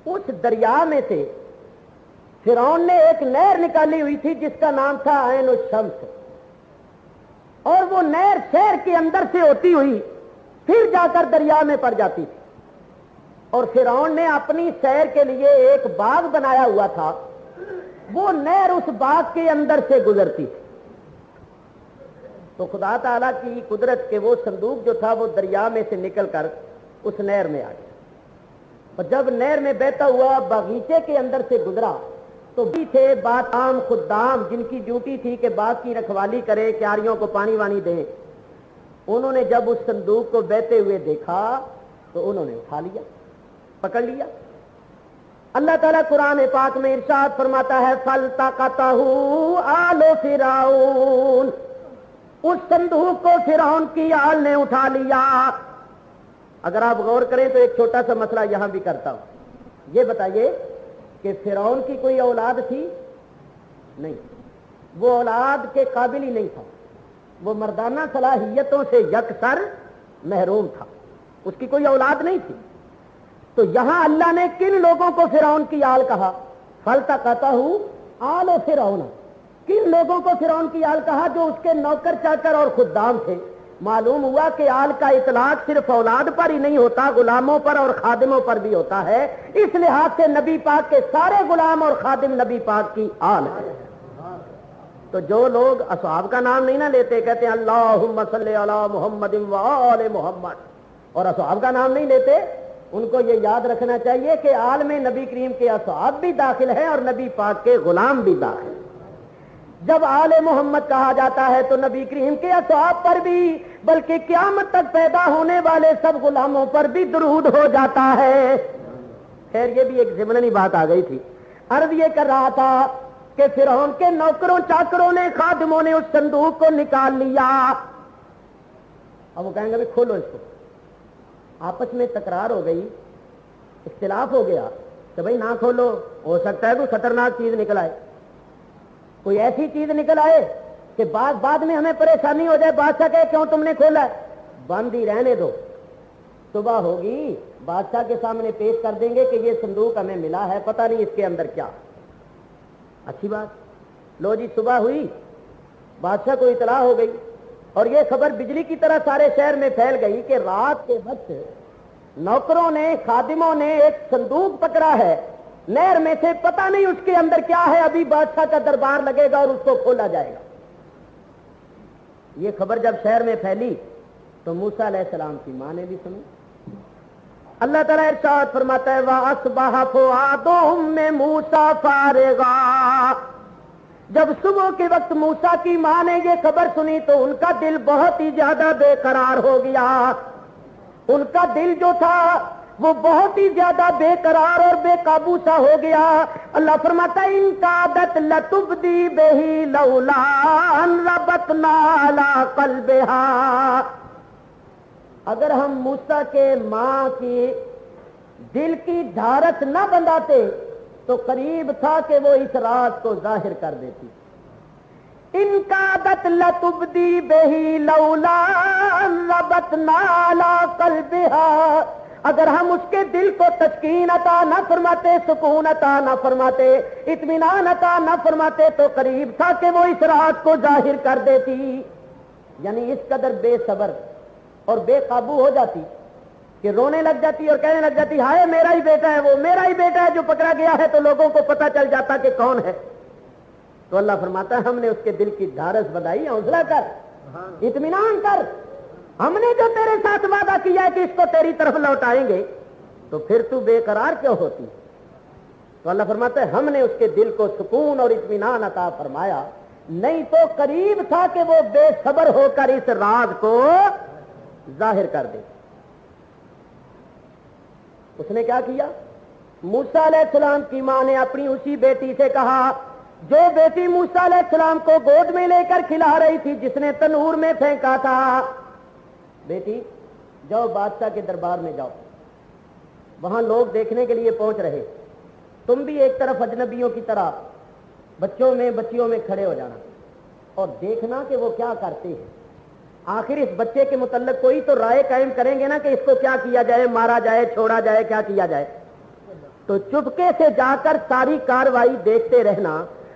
اس دریا میں سے فرعون نے ایک نہر نکالی ہوئی تھی جس کا نام تھا عین الشمس، اور وہ نہر شہر کے اندر سے ہوتی ہوئی پھر جا کر دریا میں پڑ جاتی تھی، اور فرعون نے اپنی سیر کے لیے ایک باغ بنایا ہوا تھا، وہ نہر اس باغ کے اندر سے گزرتی تھی۔ تو خدا تعالیٰ کی قدرت کے وہ صندوق جو تھا وہ دریا میں سے نکل کر اس نہر میں آ گیا، اور جب نہر میں بہتا ہوا باغیچے کے اندر سے گزرا تو بھی تھے بادام خدام جن کی ڈیوٹی تھی کہ باغ کی رکھوالی کرے، کیاریوں کو پانی وانی دیں۔ انہوں نے جب اس صندوق کو بہتے ہوئے دیکھا تو انہوں نے اٹھا لیا، پکڑ لیا۔ اللہ تعالیٰ قرآن پاک میں ارشاد فرماتا ہے فَالْتَقَطَهُ آلُ فِرْعَوْنَ، اس صندوق کو فرعون کی آل نے اٹھا لیا۔ اگر آپ غور کریں تو ایک چھوٹا سا مسئلہ یہاں بھی کرتا ہوں، یہ بتائیے کہ فرعون کی کوئی اولاد تھی؟ نہیں، وہ اولاد کے قابل ہی نہیں تھا، وہ مردانہ صلاحیتوں سے یکسر محروم تھا، اس کی کوئی اولاد نہیں تھی۔ تو یہاں اللہ نے کن لوگوں کو فرعون کی آل کہا؟ فَالْتَقَطَهُ آلُ فِرْعَوْنَ، کن لوگوں کو فرعون کی آل کہا؟ جو اس کے نوکر چاکر اور خدام تھے۔ معلوم ہوا کہ آل کا اطلاق صرف اولاد پر ہی نہیں ہوتا، غلاموں پر اور خادموں پر بھی ہوتا ہے، اس لحاظ سے نبی پاک کے سارے غلام اور خادم نبی پاک کی آل ہے۔ تو جو لوگ اصحاب کا نام نہیں نہ لیتے، کہتے ہیں اللہم صلی علی محمد و آل محمد، اور اصحاب کا نام نہیں لیتے، ان کو یہ یاد رکھنا چاہیے کہ آل میں نبی کریم کے اصحاب بھی داخل ہیں اور نبی پاک کے غلام بھی داخل ہیں۔ جب آل محمد کہا جاتا ہے تو نبی کریم کے اصحاب پر بھی بلکہ قیامت تک پیدا ہونے والے سب غلاموں پر بھی درود ہو جاتا ہے۔ خیر یہ بھی ایک ضمنی بات آ گئی تھی۔ عرض یہ کر رہا تھا کہ فرعون کے نوکروں چاکروں نے، خادموں نے اس صندوق کو نکال لیا۔ اب وہ کہیں گے بھی کھولو اس کو، آپس میں تکرار ہو گئی، اختلاف ہو گیا کہ بھائی نہ کھولو، ہو سکتا ہے کوئی خطرناک چیز نکل آئے، کوئی ایسی چیز نکل آئے کہ بعد میں ہمیں پریشانی ہو جائے، بادشاہ کہے کیوں تم نے کھولا ہے؟ بند ہی رہنے دو، صبح ہوگی بادشاہ کے سامنے پیش کر دیں گے کہ یہ صندوق ہمیں ملا ہے، پتہ نہیں اس کے اندر کیا۔ اچھی بات، لو جی صبح ہوئی، بادشاہ کو اطلاع ہو گئی، اور یہ خبر بجلی کی طرح سارے شہر میں پھیل گئی کہ رات کے وقت نوکروں نے، خادموں نے ایک صندوق پکڑا ہے نہر میں سے، پتہ نہیں اس کے اندر کیا ہے، ابھی بادشاہ کا دربار لگے گا اور اس کو کھولا جائے گا۔ یہ خبر جب شہر میں پھیلی تو موسیٰ علیہ السلام کی ماں نے بھی سنی۔ اللہ تعالیٰ ارشاد فرماتا ہے وَأَصْبَحَ فُؤَادُ أُمِّ مُوسَىٰ فَارِغًا، جب صبح کے وقت موسیٰ کی ماں نے یہ خبر سنی تو ان کا دل بہت ہی زیادہ بے قرار ہو گیا، ان کا دل جو تھا وہ بہت ہی زیادہ بے قرار اور بے قابو سا ہو گیا۔ اللہ فرماتا ہے ان کادت لتبدی بہی لولا ان ربطنا علی قلبہا، اگر ہم موسیٰ کے ماں کی دل کی دھارت نہ بندھاتے تو قریب تھا کہ وہ اس راز کو ظاہر کر دیتی۔ ان کادت لتبدی بہی لولا ان ربطنا علی قلبہا، اگر ہم اس کے دل کو تسکین عطا نہ فرماتے، سکون عطا نہ فرماتے، اطمینان عطا نہ فرماتے تو قریب تھا کہ وہ اس راز کو ظاہر کر دیتی۔ یعنی اس قدر بے صبر اور بے قابو ہو جاتی کہ رونے لگ جاتی اور کہنے لگ جاتی ہائے میرا ہی بیٹا ہے، وہ میرا ہی بیٹا ہے جو پکڑا گیا ہے، تو لوگوں کو پتہ چل جاتا کہ کون ہے۔ تو اللہ فرماتا ہے ہم نے اس کے دل کی دھارس بدائی، حوصلہ کر، اطمینان کر، ہم نے جو تیرے ساتھ وعدہ کیا ہے کہ اس کو تیری طرف لوٹائیں گے، تو پھر تو بے قرار کیوں ہوتی؟ تو اللہ فرماتا ہے ہم نے اس کے دل کو سکون اور اطمینان عطا فرمایا، نہیں تو قریب تھا کہ وہ بے صبر ہو کر اس راز کو ظاہر کر دے۔ اس نے کیا کیا؟ موسیٰ علیہ السلام کی ماں نے اپنی اسی بیٹی سے کہا جو بیٹی موسیٰ علیہ السلام کو گود میں لے کر کھلا رہی تھی، جس نے تنور میں پھینکا تھا، بیٹی جاؤ بادشاہ کے دربار میں جاؤ، وہاں لوگ دیکھنے کے لیے پہنچ رہے، تم بھی ایک طرف اجنبیوں کی طرح بچوں میں بچیوں میں کھڑے ہو جانا اور دیکھنا کہ وہ کیا کرتے ہیں۔ آخر اس بچے کے متعلق کوئی تو رائے قائم کریں گے نا کہ اس کو کیا کیا جائے، مارا جائے، چھوڑا جائے، کیا کیا جائے۔ تو چپکے سے جا کر ساری کاروائی دیکھتے رہنا،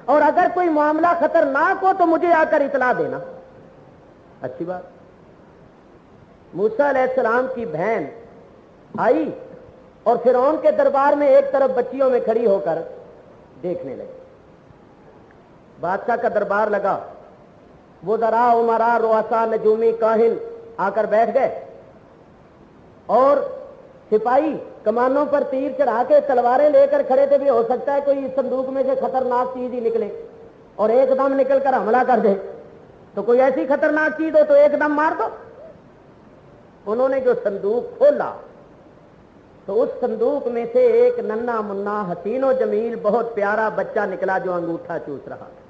اور اگر کوئی معاملہ خطرناک ہو تو مجھے آ کر اطلاع دینا۔ اچھی بات۔ موسیٰ علیہ السلام کی بہن آئی اور فرعون کے دربار میں ایک طرف بچیوں میں کھڑی ہو کر دیکھنے لگی۔ بادشاہ کا دربار لگا، وزراء، امراء، رؤساء، نجومی، کاہن آ کر بیٹھ گئے، اور سپاہی کمانوں پر تیر چڑھا کے تلواریں لے کر کھڑے تھے، بھی ہو سکتا ہے کوئی اس صندوق میں سے خطرناک چیز ہی نکلے اور ایک دم نکل کر حملہ کر دے، تو کوئی ایسی خطرناک چیز ہو تو ایک دم مار دو۔ انہوں نے جو صندوق کھولا تو اس صندوق میں سے ایک ننھا منا حسین و جمیل بہت پیارا بچہ نکلا جو انگوٹھا چوس رہا تھا۔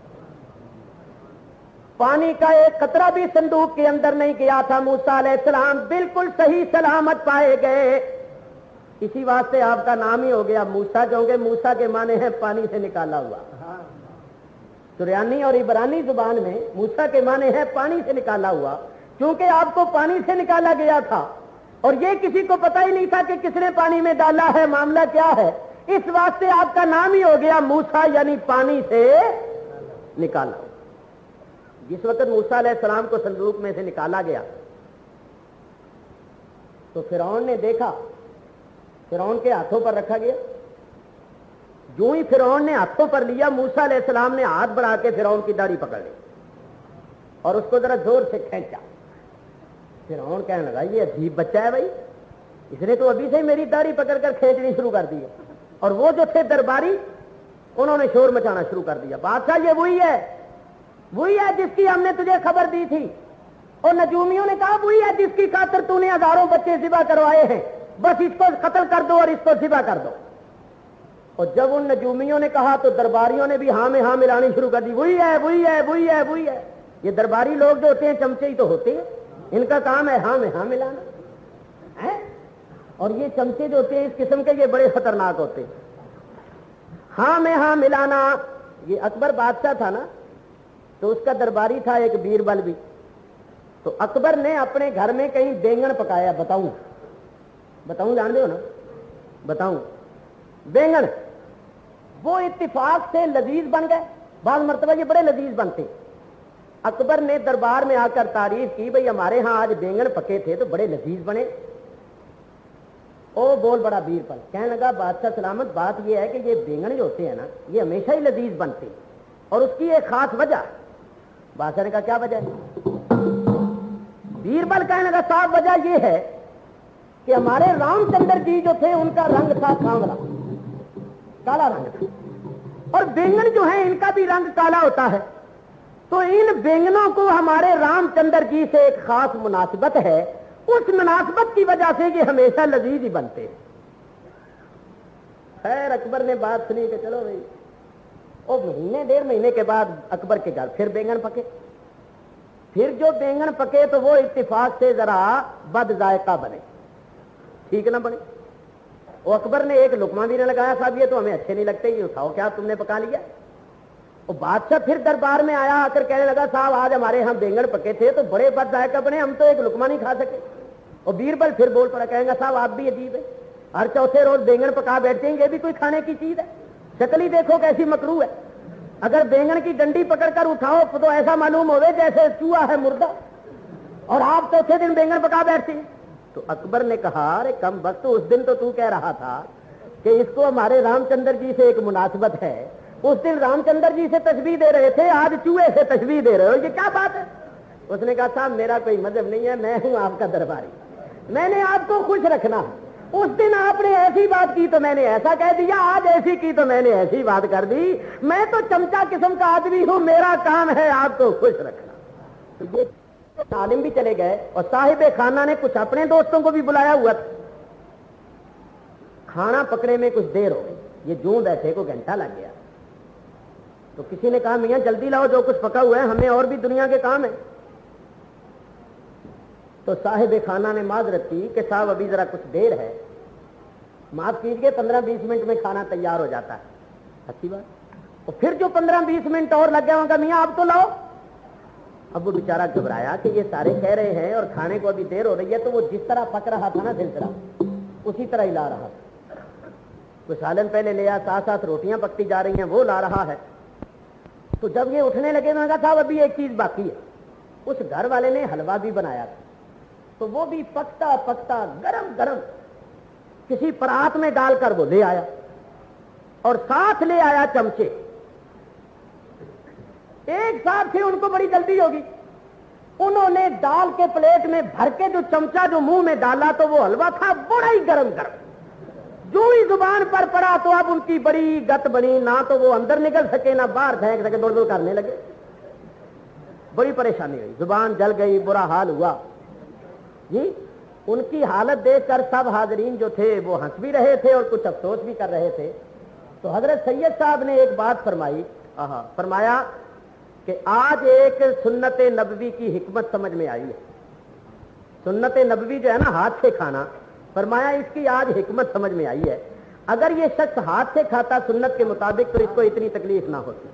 پانی کا ایک قطرہ بھی صندوق کے اندر نہیں گیا تھا۔ موسیٰ علیہ السلام بالکل صحیح سلامت پائے گئے۔ اسی واسطے آپ کا نام ہی ہو گیا موسیٰ، کیونکہ موسیٰ کے معنی ہے پانی سے نکالا ہوا۔ سریانی اور عبرانی زبان میں موسیٰ کے معنی ہے پانی سے نکالا ہوا، کیونکہ آپ کو پانی سے نکالا گیا تھا اور یہ کسی کو پتہ ہی نہیں تھا کہ کس نے پانی میں ڈالا ہے، معاملہ کیا ہے، اس واسطے آپ کا نام ہی ہو گیا موسیٰ، یعنی پانی سے نکالا۔ جس وقت موسیٰ علیہ السلام کو صندوق میں سے نکالا گیا تو فرعون نے دیکھا، فرعون کے ہاتھوں پر رکھا گیا۔ جو ہی فرعون نے ہاتھوں پر لیا، موسیٰ علیہ السلام نے ہاتھ بڑھا کے فرعون کی داڑھی پکڑ لی اور اس کو ذرا زور سے کھینچا۔ فرعون کہنے لگا یہ عجیب بچہ ہے بھائی، اس نے تو ابھی سے ہی میری داڑھی پکڑ کر کھینچنی شروع کر دی ہے۔ اور وہ جو تھے درباری، انہوں نے شور مچانا شروع کر دیا، بادشاہ یہ وہی ہے جس کی ہم نے تجھے خبر دی تھی۔ اور نجومیوں نے کہا وہی ہے جس کی خاطر تو نے ہزاروں بچے ذبح کروائے ہیں، بس اس کو قتل کر دو اور اس کو ذبح کر دو۔ اور جب ان نجومیوں نے کہا تو درباریوں نے بھی ہاں میں ہاں ملانی شروع کر دی، وہی ہے۔ یہ درباری لوگ جو ہوتے ہیں چمچے ہی تو ہوتے ہیں، ان کا کام ہے ہاں میں ہاں ملانا ہے۔ اور یہ چمچے جو ہوتے ہیں اس قسم کے یہ بڑے خطرناک ہوتے ہیں، ہاں میں ہاں ملانا۔ یہ اکبر بادشاہ تھا نا، تو اس کا درباری تھا ایک بیربل بھی، تو اکبر نے اپنے گھر میں کہیں بینگن پکایا، بتاؤں جان دے ہو نا، بتاؤں بینگن، وہ اتفاق سے لذیذ بن گئے۔ بعض مرتبہ یہ بڑے لذیذ بنتے۔ اکبر نے دربار میں آ کر تعریف کی، بھئی ہمارے ہاں آج بینگن پکے تھے تو بڑے لذیذ بنے۔ او بول بڑا بیربل، کہنے لگا بادشاہ سلامت، بات یہ ہے کہ یہ بینگن جو ہوتے ہیں نا یہ ہمیشہ ہی لذیذ بنتے ہیں اور اس کی ایک خاص وجہ ہے۔ بادشاہ نے کہا کیا وجہ ہے؟ بیربل کہنے لگا صاحب وجہ یہ ہے کہ ہمارے رام چندر جی جو تھے ان کا رنگ تھا سانولا، کالا رنگ تھا، اور بینگن جو ہیں ان کا بھی رنگ کالا ہوتا ہے، تو ان بینگنوں کو ہمارے رام چندر جی سے ایک خاص مناسبت ہے، اس مناسبت کی وجہ سے یہ ہمیشہ لذیذ ہی بنتے ہیں۔ خیر اکبر نے بات سنی کہ چلو بھائی، اور مہینے ڈیڑھ مہینے کے بعد اکبر کے گھر پھر بینگن پکے۔ پھر جو بینگن پکے تو وہ اتفاق سے ذرا بد ذائقہ بنے، ٹھیک نہ بنے۔ وہ اکبر نے ایک لقمہ بھی نہ لگایا، صاحب یہ تو ہمیں اچھے نہیں لگتے، یہ اٹھاؤ کیا تم نے پکا لیا۔ وہ بادشاہ پھر دربار میں آیا، آ کر کہنے لگا صاحب آج ہمارے ہاں بینگن پکے تھے تو بڑے بد ذائقہ بنے، ہم تو ایک لقمہ نہیں کھا سکے۔ اور بیربل پھر بول پڑا، کہیں گا صاحب آپ بھی عجیب ہے، ہر چوتھے روز بینگن پکا بیٹھتے ہیں، یہ بھی کوئی کھانے کی چیز ہے؟ شکل ہی دیکھو کیسی مکروہ ہے، اگر بینگن کی ڈنڈی پکڑ کر اٹھاؤ تو ایسا معلوم ہوئے جیسے چوہا ہے مردہ، اور آپ چوتھے دن بینگن پکا بیٹھتے ہیں۔ تو اکبر نے کہا ارے کم وقت، اس دن تو کہہ رہا تھا کہ اس کو ہمارے رام چندر جی سے ایک مناسبت ہے، اس دن رام چندر جی سے تشبیہ دے رہے تھے، آج چوہے سے تشبیہ دے رہے ہو، یہ کیا بات ہے؟ اس نے کہا صاحب میرا کوئی مذہب نہیں ہے، میں ہوں آپ کا درباری، میں نے آپ کو خوش رکھنا، اس دن آپ نے ایسی بات کی تو میں نے ایسا کہہ دیا، آج ایسی کی تو میں نے ایسی بات کر دی، میں تو چمچا قسم کا آدمی ہوں، میرا کام ہے آپ کو خوش رکھنا۔ تو یہ عالم بھی چلے گئے اور صاحب خانہ نے کچھ اپنے دوستوں کو بھی بلایا ہوا تھا۔ کھانا پکڑے میں کچھ دیر ہو گئی، یہ جو بیٹھے کو گھنٹہ لگ گیا، تو کسی نے کہا میاں جلدی لاؤ جو کچھ پکا ہوا ہے، ہمیں اور بھی دنیا کے کام ہے۔ تو صاحب خانہ نے معذرت کی کہ صاحب ابھی ذرا کچھ دیر ہے، معاف کیجیے 15-20 منٹ میں کھانا تیار ہو جاتا ہے۔ اچھی بات۔ اور پھر جو 15-20 منٹ اور لگ گئے ہوں گا، میاں اب تو لاؤ۔ اب وہ بیچارہ گھبرایا کہ یہ سارے کہہ رہے ہیں اور کھانے کو ابھی دیر ہو رہی ہے، تو وہ جس طرح پک رہا تھا نا سلسلہ اسی طرح ہی لا رہا تھا۔ کوئی سالن پہلے لے آیا، ساتھ ساتھ روٹیاں پکتی جا رہی ہیں، وہ لا رہا ہے. تو جب یہ اٹھنے لگے میں نے کہا صاحب ابھی ایک چیز باقی ہے. اس گھر والے نے حلوہ بھی بنایا تھا، تو وہ بھی پکتا پکتا گرم گرم کسی پرات میں ڈال کر وہ لے آیا اور ساتھ لے آیا چمچے. ایک ساتھ تھے، ان کو بڑی جلدی ہوگی، انہوں نے ڈال کے پلیٹ میں بھر کے جو چمچہ جو منہ میں ڈالا تو وہ حلوہ تھا بڑا ہی گرم گرم. جو ہی زبان پر پڑا تو اب ان کی بڑی گت بنی، نہ تو وہ اندر نکل سکے نہ باہر پھینک سکے، دور کرنے لگے. بڑی پریشانی ہوئی، زبان جل گئی، برا حال ہوا. جی ان کی حالت دیکھ کر سب حاضرین جو تھے وہ ہنس بھی رہے تھے اور کچھ افسوس بھی کر رہے تھے. تو حضرت سید صاحب نے ایک بات فرمائی، فرمایا کہ آج ایک سنت نبوی کی حکمت سمجھ میں آئی ہے. سنت نبوی جو ہے نا ہاتھ سے کھانا، فرمایا اس کی آج حکمت سمجھ میں آئی ہے. اگر یہ شخص ہاتھ سے کھاتا سنت کے مطابق تو اس کو اتنی تکلیف نہ ہوتی،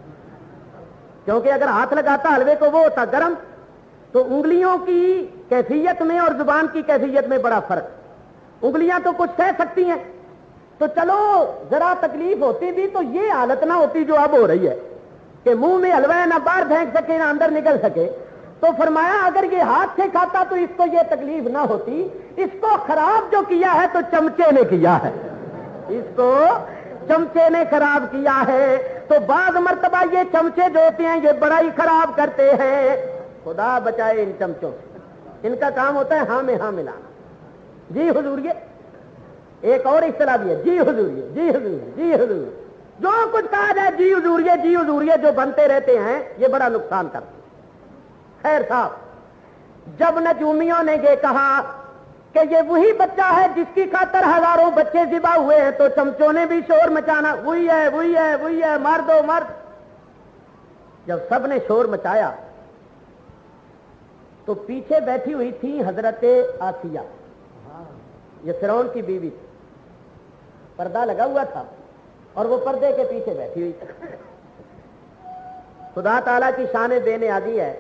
کیونکہ اگر ہاتھ لگاتا حلوے کو وہ ہوتا گرم. تو انگلیوں کی کیفیت میں اور زبان کی کیفیت میں بڑا فرق. انگلیاں تو کچھ سہ سکتی ہیں، تو چلو ذرا تکلیف ہوتی بھی تو یہ حالت نہ ہوتی جو اب ہو رہی ہے کہ منہ میں حلوہ نہ باہر پھینک سکے نہ اندر نکل سکے. تو فرمایا اگر یہ ہاتھ سے کھاتا تو اس کو یہ تکلیف نہ ہوتی. اس کو خراب جو کیا ہے تو چمچے نے کیا ہے، اس کو چمچے نے خراب کیا ہے. تو بعض مرتبہ یہ چمچے جو ہوتے ہیں یہ بڑا ہی خراب کرتے ہیں. خدا بچائے ان چمچوں سے، ان کا کام ہوتا ہے ہاں میں ہاں ملانا. جی حضور یہ ایک اور اصطلاح بھی ہے، جی حضور یہ، جی حضور، جی حضور، جو کچھ کہا جائے جی حضور یہ، جی حضور یہ جو بنتے رہتے ہیں یہ بڑا نقصان کرتے. خیر صاحب، جب نجومیوں نے یہ کہا کہ یہ وہی بچہ ہے جس کی خاطر ہزاروں بچے ذبح ہوئے ہیں، تو چمچوں نے بھی شور مچانا، وہی ہے وہی ہے وہی ہے، مار دو مار. جب سب نے شور مچایا تو پیچھے بیٹھی ہوئی تھی حضرت آسیہ، یہ فرعون کی بیوی تھی. پردہ لگا ہوا تھا اور وہ پردے کے پیچھے بیٹھی ہوئی تھی. خدا تعالیٰ کی شان بے نیازی ہے،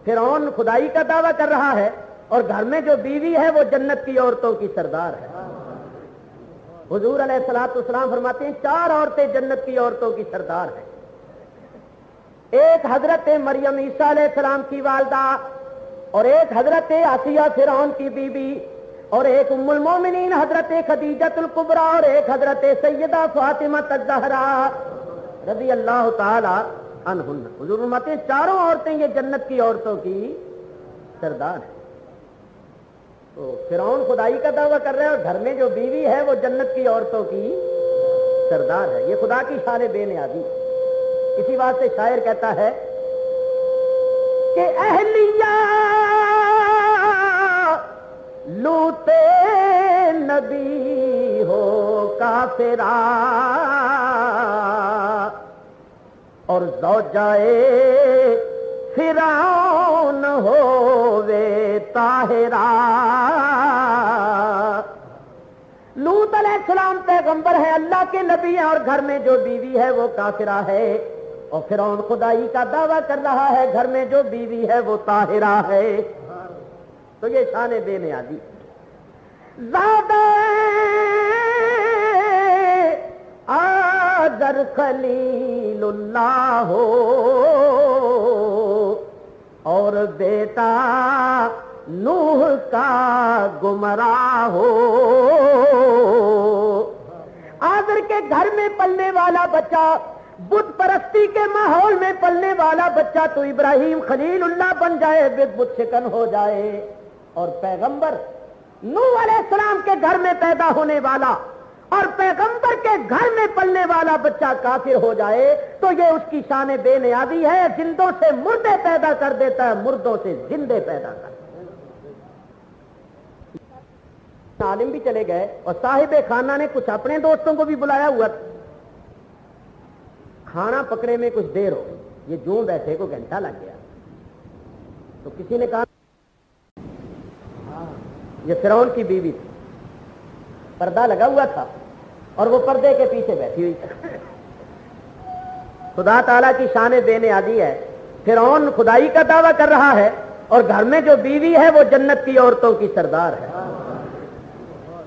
فرعون خدائی کا دعویٰ کر رہا ہے اور گھر میں جو بیوی ہے وہ جنت کی عورتوں کی سردار ہے. حضور علیہ الصلوۃ والسلام فرماتے ہیں 4 عورتیں جنت کی عورتوں کی سردار ہیں. ایک حضرت مریم عیسیٰ علیہ السلام کی والدہ، اور ایک حضرت آسیہ فرعون کی بیوی، اور ایک ام المومنین حضرت خدیجۃ الکبریٰ، اور ایک حضرت سیدہ فاطمہ الزہراء رضی اللہ تعالی عنہن. حضور فرماتے ہیں 4 عورتیں یہ جنت کی عورتوں کی سردار ہیں. تو فرعون خدائی کا دعویٰ کر رہے ہیں اور گھر میں جو بیوی ہے وہ جنت کی عورتوں کی سردار ہے. یہ خدا کی شان بے نیازی. اسی بات سے شاعر کہتا ہے کہ اہلیہ لوتے نبی ہو کافرہ اور زوجائے فرعون ہووے طاہرہ. لوط علیہ السلام پیغمبر ہے، اللہ کے نبی ہیں، اور گھر میں جو بیوی ہے وہ کافرہ ہے. اور فرعون خدائی کا دعویٰ کر رہا ہے، گھر میں جو بیوی ہے وہ طاہرہ ہے. تو یہ شان بے نیازی. زیادہ آذر خلیل اللہ ہو اور بیٹا نوح کا گمراہ ہو. آذر کے گھر میں پلنے والا بچہ، بت پرستی کے ماحول میں پلنے والا بچہ تو ابراہیم خلیل اللہ بن جائے، بت شکن ہو جائے. اور پیغمبر نوح علیہ السلام کے گھر میں پیدا ہونے والا اور پیغمبر کے گھر میں پلنے والا بچہ کافر ہو جائے تو یہ اس کی شان بے نیازی ہے. زندوں سے مردے پیدا کر دیتا ہے، مردوں سے زندے پیدا کر. عالم بھی چلے گئے اور صاحب خانہ نے کچھ اپنے دوستوں کو بھی بلایا ہوا تھا. کھانا پکڑے میں کچھ دیر ہو گئی، یہ جو بیٹھے کو گھنٹہ لگ گیا. تو کسی نے کہا یہ فرعون کی بیوی تھی، پردہ لگا ہوا تھا اور وہ پردے کے پیچھے بیٹھی ہوئی تھی. خدا تعالیٰ کی شان بے نیازی ہے، فرعون خدائی کا دعویٰ کر رہا ہے اور گھر میں جو بیوی ہے وہ جنت کی عورتوں کی سردار ہے.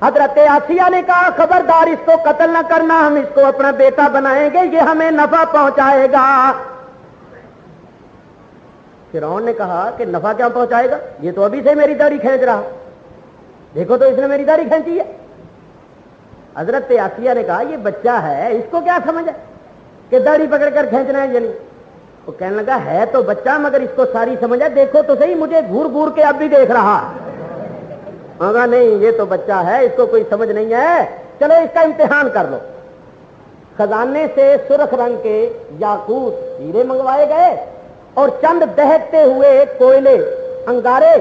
حضرت آسیہ نے کہا خبردار اس کو قتل نہ کرنا، ہم اس کو اپنا بیٹا بنائیں گے، یہ ہمیں نفع پہنچائے گا۔ فرعون نے کہا کہ نفع کیا پہنچائے گا، یہ تو ابھی سے میری داڑھی کھینچ رہا، دیکھو تو اس نے میری داڑھی کھینچی ہے۔ حضرت آسیہ نے کہا یہ بچہ ہے، اس کو کیا سمجھ ہے کہ داڑھی پکڑ کر کھینچنا ہے، یعنی وہ کہنے لگا ہے تو بچہ مگر اس کو ساری سمجھ ہے، دیکھو تو صحیح مجھے گھور گھور کے اب بھی دیکھ رہا۔ مگر نہیں یہ تو بچہ ہے، اس کو کوئی سمجھ نہیں ہے، چلو اس کا امتحان کر لو۔ خزانے سے سرخ رنگ کے یاقوت ہیرے منگوائے گئے اور چند دہکتے ہوئے کوئلے انگارے،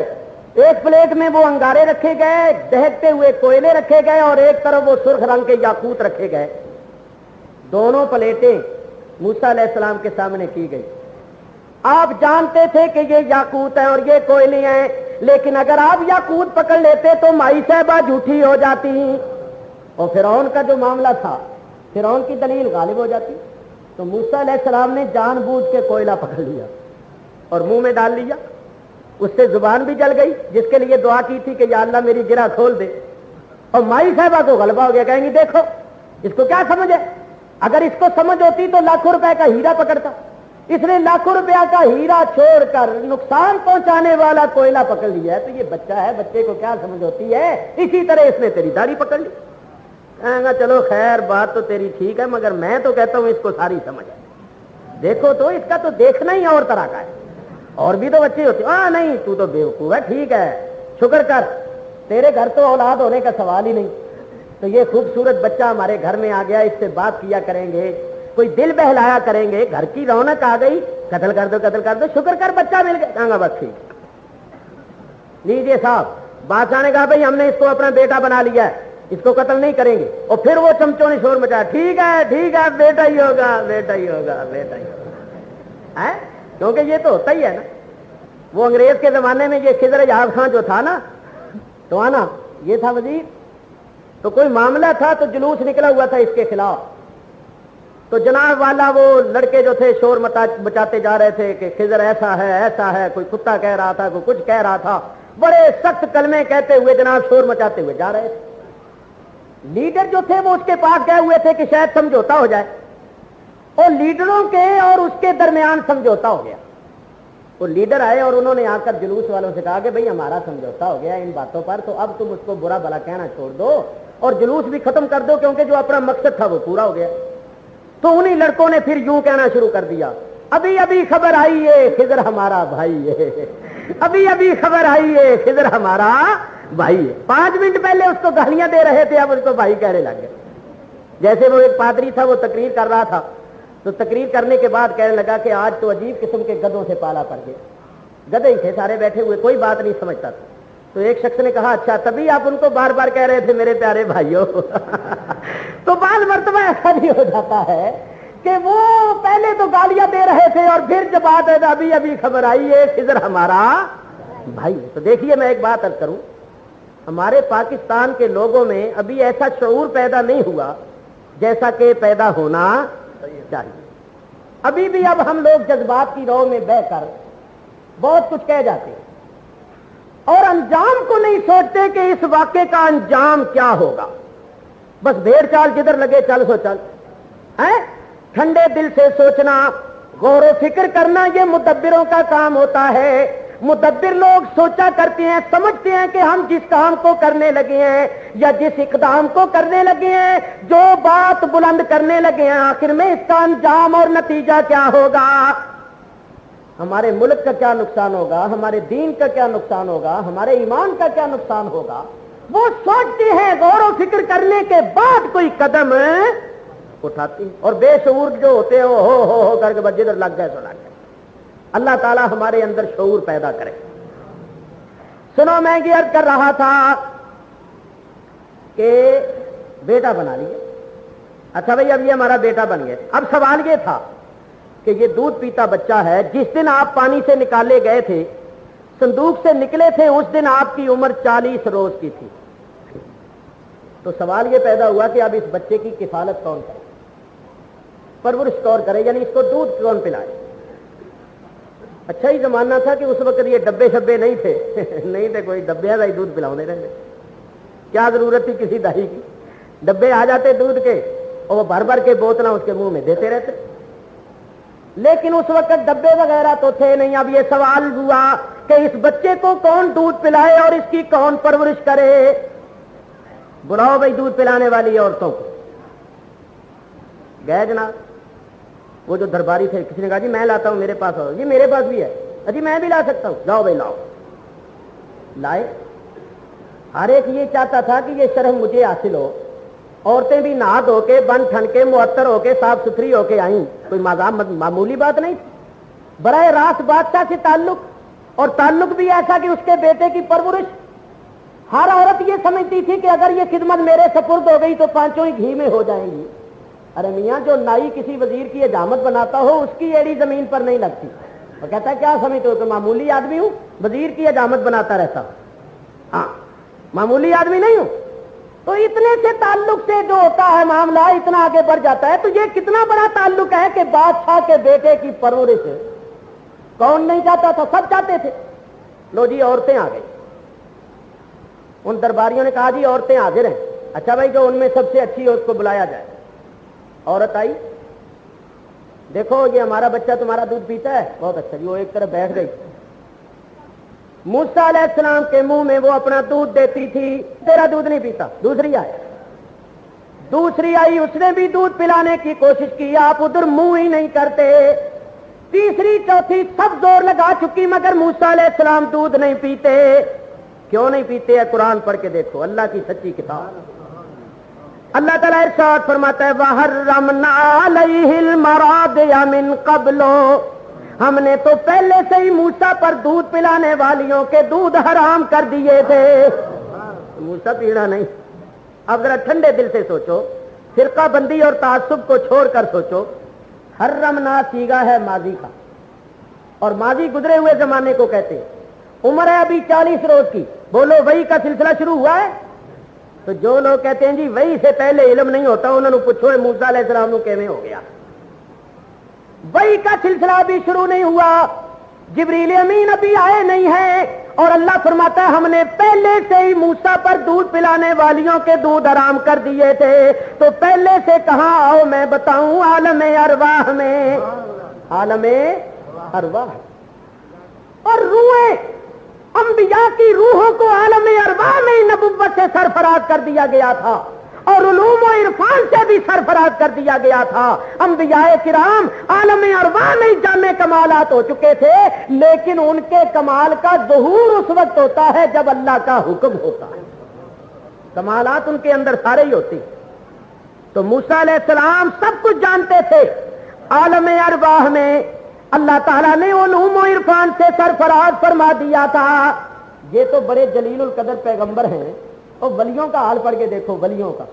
ایک پلیٹ میں وہ انگارے رکھے گئے، دہکتے ہوئے کوئلے رکھے گئے اور ایک طرف وہ سرخ رنگ کے یاقوت رکھے گئے۔ دونوں پلیٹیں موسیٰ علیہ السلام کے سامنے کی گئی۔ آپ جانتے تھے کہ یہ یاقوت ہیں اور یہ کوئلے ہیں، لیکن اگر آپ یاقوت پکڑ لیتے تو مائی صاحبہ جھوٹی ہو جاتی اور فرعون کا جو معاملہ تھا، فرعون کی دلیل غالب ہو جاتی۔ تو موسیٰ علیہ السلام نے جان بوجھ کے کوئلہ پکڑ لیا اور منہ میں ڈال لیا، اس سے زبان بھی جل گئی، جس کے لیے دعا کی تھی کہ یا اللہ میری گرہ کھول دے، اور مائی صاحبہ کو غلبہ ہو گیا، کہیں گی دیکھو اس کو کیا سمجھ ہے، اگر اس کو سمجھ ہوتی تو لاکھوں روپے کا ہیرا پکڑتا، اس نے لاکھوں روپیہ کا ہیرا چھوڑ کر نقصان پہنچانے والا کوئلہ پکڑ لیا ہے، تو یہ بچہ ہے، بچے کو کیا سمجھ ہوتی ہے، اسی طرح اس نے تیری داڑھی پکڑ لی۔ کہیں گا چلو خیر بات تو تیری ٹھیک ہے، مگر میں تو کہتا ہوں اس کو ساری سمجھ ہے، دیکھو تو اس کا تو دیکھنا ہی اور طرح کا ہے، اور بھی تو بچے ہوتے ہاں نہیں تو بیوقوف ہے، ٹھیک ہے شکر کر، تیرے گھر تو اولاد ہونے کا سوال ہی نہیں، تو یہ خوبصورت بچہ ہمارے گھر میں آ گیا، اس سے بات کیا کریں گے، کوئی دل بہلایا کریں گے، گھر کی رونق آ گئی، قتل کر دو قتل کر دو، شکر کر بچہ مل گیا، کہاں گا بس ٹھیک لیجیے صاحب، بادشاہ نے کہا بھائی ہم نے اس کو اپنا بیٹا بنا لیا ہے، اس کو قتل نہیں کریں گے، اور پھر وہ چمچوں نے شور مچایا ٹھیک ہے بیٹا ہی ہوگا بیٹا ہی ہوگا بیٹا ہی ہوگا، کیونکہ یہ تو ہوتا ہی ہے نا، وہ انگریز کے زمانے میں یہ خضر اجاز خان جو تھا نا تو آنا یہ تھا وزیر، تو کوئی معاملہ تھا تو جلوس نکلا ہوا تھا اس کے خلاف، تو جناب والا وہ لڑکے جو تھے شور مچاتے جا رہے تھے کہ خضر ایسا ہے، کوئی کتا کہہ رہا تھا، کوئی کچھ کہہ رہا تھا، بڑے سخت کلمے کہتے ہوئے جناب شور مچاتے ہوئے جا رہے تھے۔ لیڈر جو تھے وہ اس کے پاس گئے ہوئے تھے کہ شاید سمجھوتا ہو جائے، اور لیڈروں کے اور اس کے درمیان سمجھوتا ہو گیا۔ وہ لیڈر آئے اور انہوں نے آ کر جلوس والوں سے کہا کہ بھئی ہمارا سمجھوتا ہو گیا ان باتوں پر، تو اب تم اس کو برا بھلا کہنا چھوڑ دو اور جلوس بھی ختم کر دو، کیونکہ جو اپنا مقصد تھا وہ پورا ہو گیا۔ تو انہی لڑکوں نے پھر یوں کہنا شروع کر دیا، ابھی خبر آئی ہے خضر ہمارا بھائی ہے، ابھی خبر آئی ہے خضر ہمارا بھائی ہے۔ 5 منٹ پہلے اس کو گالیاں دے رہے تھے، اب اس کو بھائی کہنے لگ گئے۔ جیسے وہ ایک پادری تھا، وہ تقریر کر رہا تھا، تو تقریر کرنے کے بعد کہنے لگا کہ آج تو عجیب قسم کے گدھوں سے پالا پڑ گئے، گدھے ہی تھے سارے بیٹھے ہوئے، کوئی بات نہیں سمجھتا تھا۔ تو ایک شخص نے کہا اچھا تبھی آپ ان کو بار بار کہہ رہے تھے میرے پیارے بھائیوں تو بعض مرتبہ ایسا بھی ہو جاتا ہے کہ وہ پہلے تو گالیاں دے رہے تھے اور پھر جب بات ہے ابھی خبر آئی ہے خضر ہمارا بھائی ہے۔ تو دیکھیے میں ایک بات عرض کروں، ہمارے پاکستان کے لوگوں میں ابھی ایسا شعور پیدا نہیں ہوا جیسا کہ پیدا ہونا چاہیے۔ ابھی بھی اب ہم لوگ جذبات کی رو میں بہ کر بہت کچھ کہہ جاتے ہیں اور انجام کو نہیں سوچتے کہ اس واقعے کا انجام کیا ہوگا، بس بھیڑ چال جدھر لگے چل سو چل۔ ٹھنڈے دل سے سوچنا، غور و فکر کرنا، یہ مدبروں کا کام ہوتا ہے۔ مدبر لوگ سوچا کرتے ہیں، سمجھتے ہیں کہ ہم جس کام کو کرنے لگے ہیں یا جس اقدام کو کرنے لگے ہیں، جو بات بلند کرنے لگے ہیں، آخر میں اس کا انجام اور نتیجہ کیا ہوگا، ہمارے ملک کا کیا نقصان ہوگا، ہمارے دین کا کیا نقصان ہوگا، ہمارے ایمان کا کیا نقصان ہوگا، وہ سوچتے ہیں، غور و فکر کرنے کے بعد کوئی قدم اٹھاتی ہیں۔ اور بے شعور جو ہوتے ہیں وہ ہو کر کے بس جدھر لگ گئے تو لگ گئے۔ اللہ تعالیٰ ہمارے اندر شعور پیدا کرے۔ سنو میں یہ عرض کر رہا تھا کہ بیٹا بنا لیے، اچھا بھائی اب یہ ہمارا بیٹا بن گیا، اب سوال یہ تھا کہ یہ دودھ پیتا بچہ ہے، جس دن آپ پانی سے نکالے گئے تھے، صندوق سے نکلے تھے، اس دن آپ کی عمر 40 روز کی تھی۔ تو سوال یہ پیدا ہوا کہ اب اس بچے کی کفالت کون کرے، پرورش کون کرے، یعنی اس کو دودھ کون پلائے۔ اچھا ہی زمانہ تھا کہ اس وقت یہ ڈبے شبے نہیں تھے نہیں تھے کوئی ڈبے ہی دودھ پلاؤنے رہے، کیا ضرورت تھی کسی دہی کی؟ ڈبے آ جاتے دودھ کے اور وہ بھر بھر کے بوتلیں اس کے منہ میں دیتے رہتے. لیکن اس وقت ڈبے وغیرہ تو تھے نہیں. اب یہ سوال ہوا کہ اس بچے کو کون دودھ پلائے اور اس کی کون پرورش کرے؟ بلاؤ بھائی دودھ پلانے والی عورتوں کو. گئے جناب, وہ جو درباری تھے کسی نے کہا جی میں لاتا ہوں, میرے پاس آؤ. جی میرے پاس بھی ہے. جی میں بھی لا سکتا ہوں. لاؤ بھائی لاؤ. لائے. ہر ایک یہ چاہتا تھا کہ یہ شرح مجھے حاصل ہو. عورتیں بھی نہا دھو کے بن ٹھن کے معطر ہو کے صاف ستھری ہو کے آئیں. کوئی معمولی بات نہیں تھی. براہ راست بادشاہ سے تعلق, اور تعلق بھی ایسا کہ اس کے بیٹے کی پرورش. ہر عورت یہ سمجھتی تھی کہ اگر یہ خدمت میرے سپرد ہو گئی تو پانچوں ہی گھی میں ہو جائیں گی. ارے میاں, جو نائی کسی وزیر کی حجامت بناتا ہو اس کی ایڑی زمین پر نہیں لگتی. وہ کہتا ہے کیا سمجھتے ہو کہ معمولی آدمی ہوں, وزیر کی حجامت بناتا رہتا. ہاں معمولی آدمی نہیں ہوں. تو اتنے سے تعلق سے جو ہوتا ہے معاملہ اتنا آگے بڑھ جاتا ہے. تو یہ کتنا بڑا تعلق ہے کہ بادشاہ کے بیٹے کی پرورش کون نہیں چاہتا تھا؟ سب چاہتے تھے. لو جی عورتیں آ گئی. ان درباریوں نے کہا جی عورتیں حاضر ہیں. اچھا بھائی جو ان میں سب سے اچھی ہے اس کو بلایا جائے. عورت آئی. دیکھو یہ ہمارا بچہ تمہارا دودھ پیتا ہے. بہت اچھا جی. وہ ایک طرف بیٹھ گئی. موسیٰ علیہ السلام کے منہ میں وہ اپنا دودھ دیتی تھی. تیرا دودھ نہیں پیتا. دوسری آئی, اس نے بھی دودھ پلانے کی کوشش کی. آپ ادھر منہ ہی نہیں کرتے. تیسری چوتھی سب زور لگا چکی مگر موسیٰ علیہ السلام دودھ نہیں پیتے. کیوں نہیں پیتے؟ قرآن پڑھ کے دیکھو, اللہ کی سچی کتاب. اللہ تعالیٰ ارشاد فرماتا ہے وَحَرَّمْنَا عَلَيْهِ الْمَرَاضِعَ مِنْ قَبْلُ, ہم نے تو پہلے سے ہی موسیٰ پر دودھ پلانے والیوں کے دودھ حرام کر دیے تھے. موسیٰ پیڑا نہیں. اب ذرا ٹھنڈے دل سے سوچو, فرقہ بندی اور تعصب کو چھوڑ کر سوچو. حرمنا سیگا ہے ماضی کا, اور ماضی گزرے ہوئے زمانے کو کہتے ہیں. عمر ہے ابھی 40 روز کی. بولو وحی کا سلسلہ شروع ہوا ہے؟ تو جو لوگ کہتے ہیں جی وحی سے پہلے علم نہیں ہوتا, انہوں نے پوچھو موسیٰ علیہ السلام کو کیویں ہو گیا. وحی کا سلسلہ بھی شروع نہیں ہوا. جبریل امین ابھی آئے نہیں ہیں, اور اللہ فرماتا ہے ہم نے پہلے سے ہی موسیٰ پر دودھ پلانے والیوں کے دودھ حرام کر دیے تھے. تو پہلے سے کہاں آؤ میں بتاؤں, عالم ارواح میں. عالم ارواح اور روحیں, انبیاء کی روحوں کو عالم ارواح میں نبوت سے سرفراز کر دیا گیا تھا, اور علوم و عرفان سے بھی سرفراز کر دیا گیا تھا. انبیاء کرام عالم ارواح میں جامع کمالات ہو چکے تھے, لیکن ان کے کمال کا ظہور اس وقت ہوتا ہے جب اللہ کا حکم ہوتا ہے. کمالات ان کے اندر سارے ہی ہوتے. تو موسیٰ علیہ السلام سب کچھ جانتے تھے. عالم ارواح میں اللہ تعالیٰ نے علوم و عرفان سے سرفراز فرما دیا تھا. یہ تو بڑے جلیل القدر پیغمبر ہیں. اور ولیوں کا حال پڑھ کے دیکھو, ولیوں کا.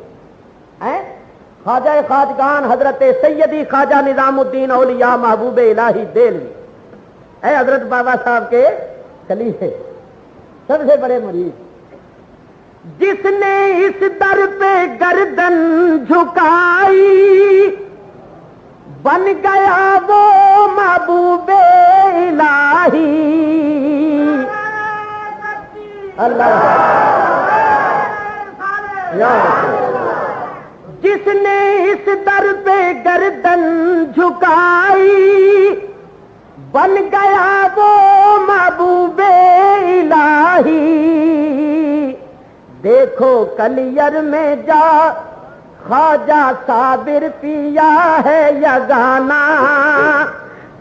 خواجہ خواجگان حضرت سیدی خواجہ نظام الدین اولیاء محبوب الہی دہلوی, اے حضرت بابا صاحب کے خلیفے, سب سے بڑے مریض. جس نے اس در پہ گردن جھکائی بن گیا وہ محبوب الہی. اللہ جس نے اس در پہ گردن جھکائی بن گیا وہ محبوب الہی. دیکھو کلیر میں جا خواجہ صابر پیا ہے یگانا,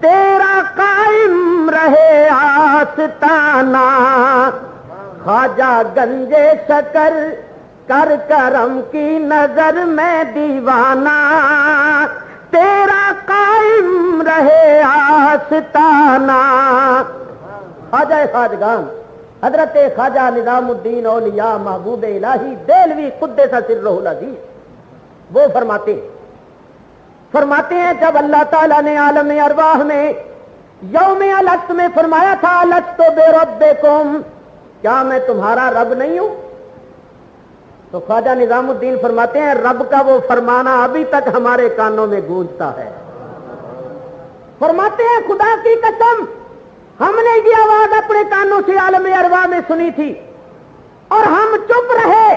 تیرا قائم رہے آستانہ. خواجہ گنجے شکر کر کرم کی نظر میں دیوانہ, تیرا قائم رہے آستانہ. خواجہ خواجگان حضرت خواجہ نظام الدین اولیاء محبوب الہی دہلوی قدس سرہ العزیز, وہ فرماتے ہیں جب اللہ تعالیٰ نے عالم ارواح میں یوم الست میں فرمایا تھا الست بربکم, کیا میں تمہارا رب نہیں ہوں؟ تو خواجہ نظام الدین فرماتے ہیں رب کا وہ فرمانا ابھی تک ہمارے کانوں میں گونجتا ہے. فرماتے ہیں خدا کی قسم ہم نے یہ آواز اپنے کانوں سے عالم ارواح میں سنی تھی, اور ہم چپ رہے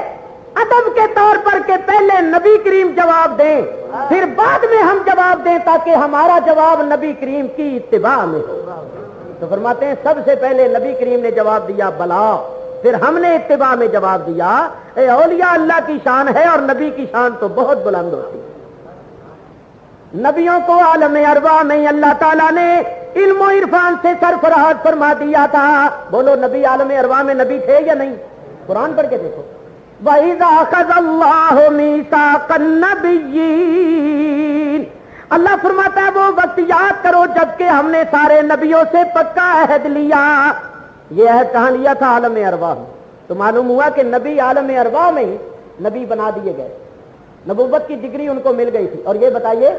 ادب کے طور پر کہ پہلے نبی کریم جواب دیں پھر بعد میں ہم جواب دیں تاکہ ہمارا جواب نبی کریم کی اتباع میں ہو. تو فرماتے ہیں سب سے پہلے نبی کریم نے جواب دیا بلا، پھر ہم نے اتباع میں جواب دیا اے اولیاء اللہ کی شان ہے اور نبی کی شان تو بہت بلند ہوتی ہے. نبیوں کو عالم ارواح میں اللہ تعالیٰ نے علم و عرفان سے سرفراز فرما دیا تھا. بولو نبی عالم ارواح میں نبی تھے یا نہیں؟ قرآن پڑھ کے دیکھو. وَإِذَا أَخَذَ اللَّهُ مِيثَاقَ النَّبِيِّينَ، اللہ فرماتا ہے وہ وقت یاد کرو جبکہ ہم نے سارے نبیوں سے پکا عہد لیا. یہ عہد کہاں لیا تھا؟ عالم ارواح میں. تو معلوم ہوا کہ نبی عالم ارواح میں ہی نبی بنا دیے گئے. نبوت کی ڈگری ان کو مل گئی تھی. اور یہ بتائیے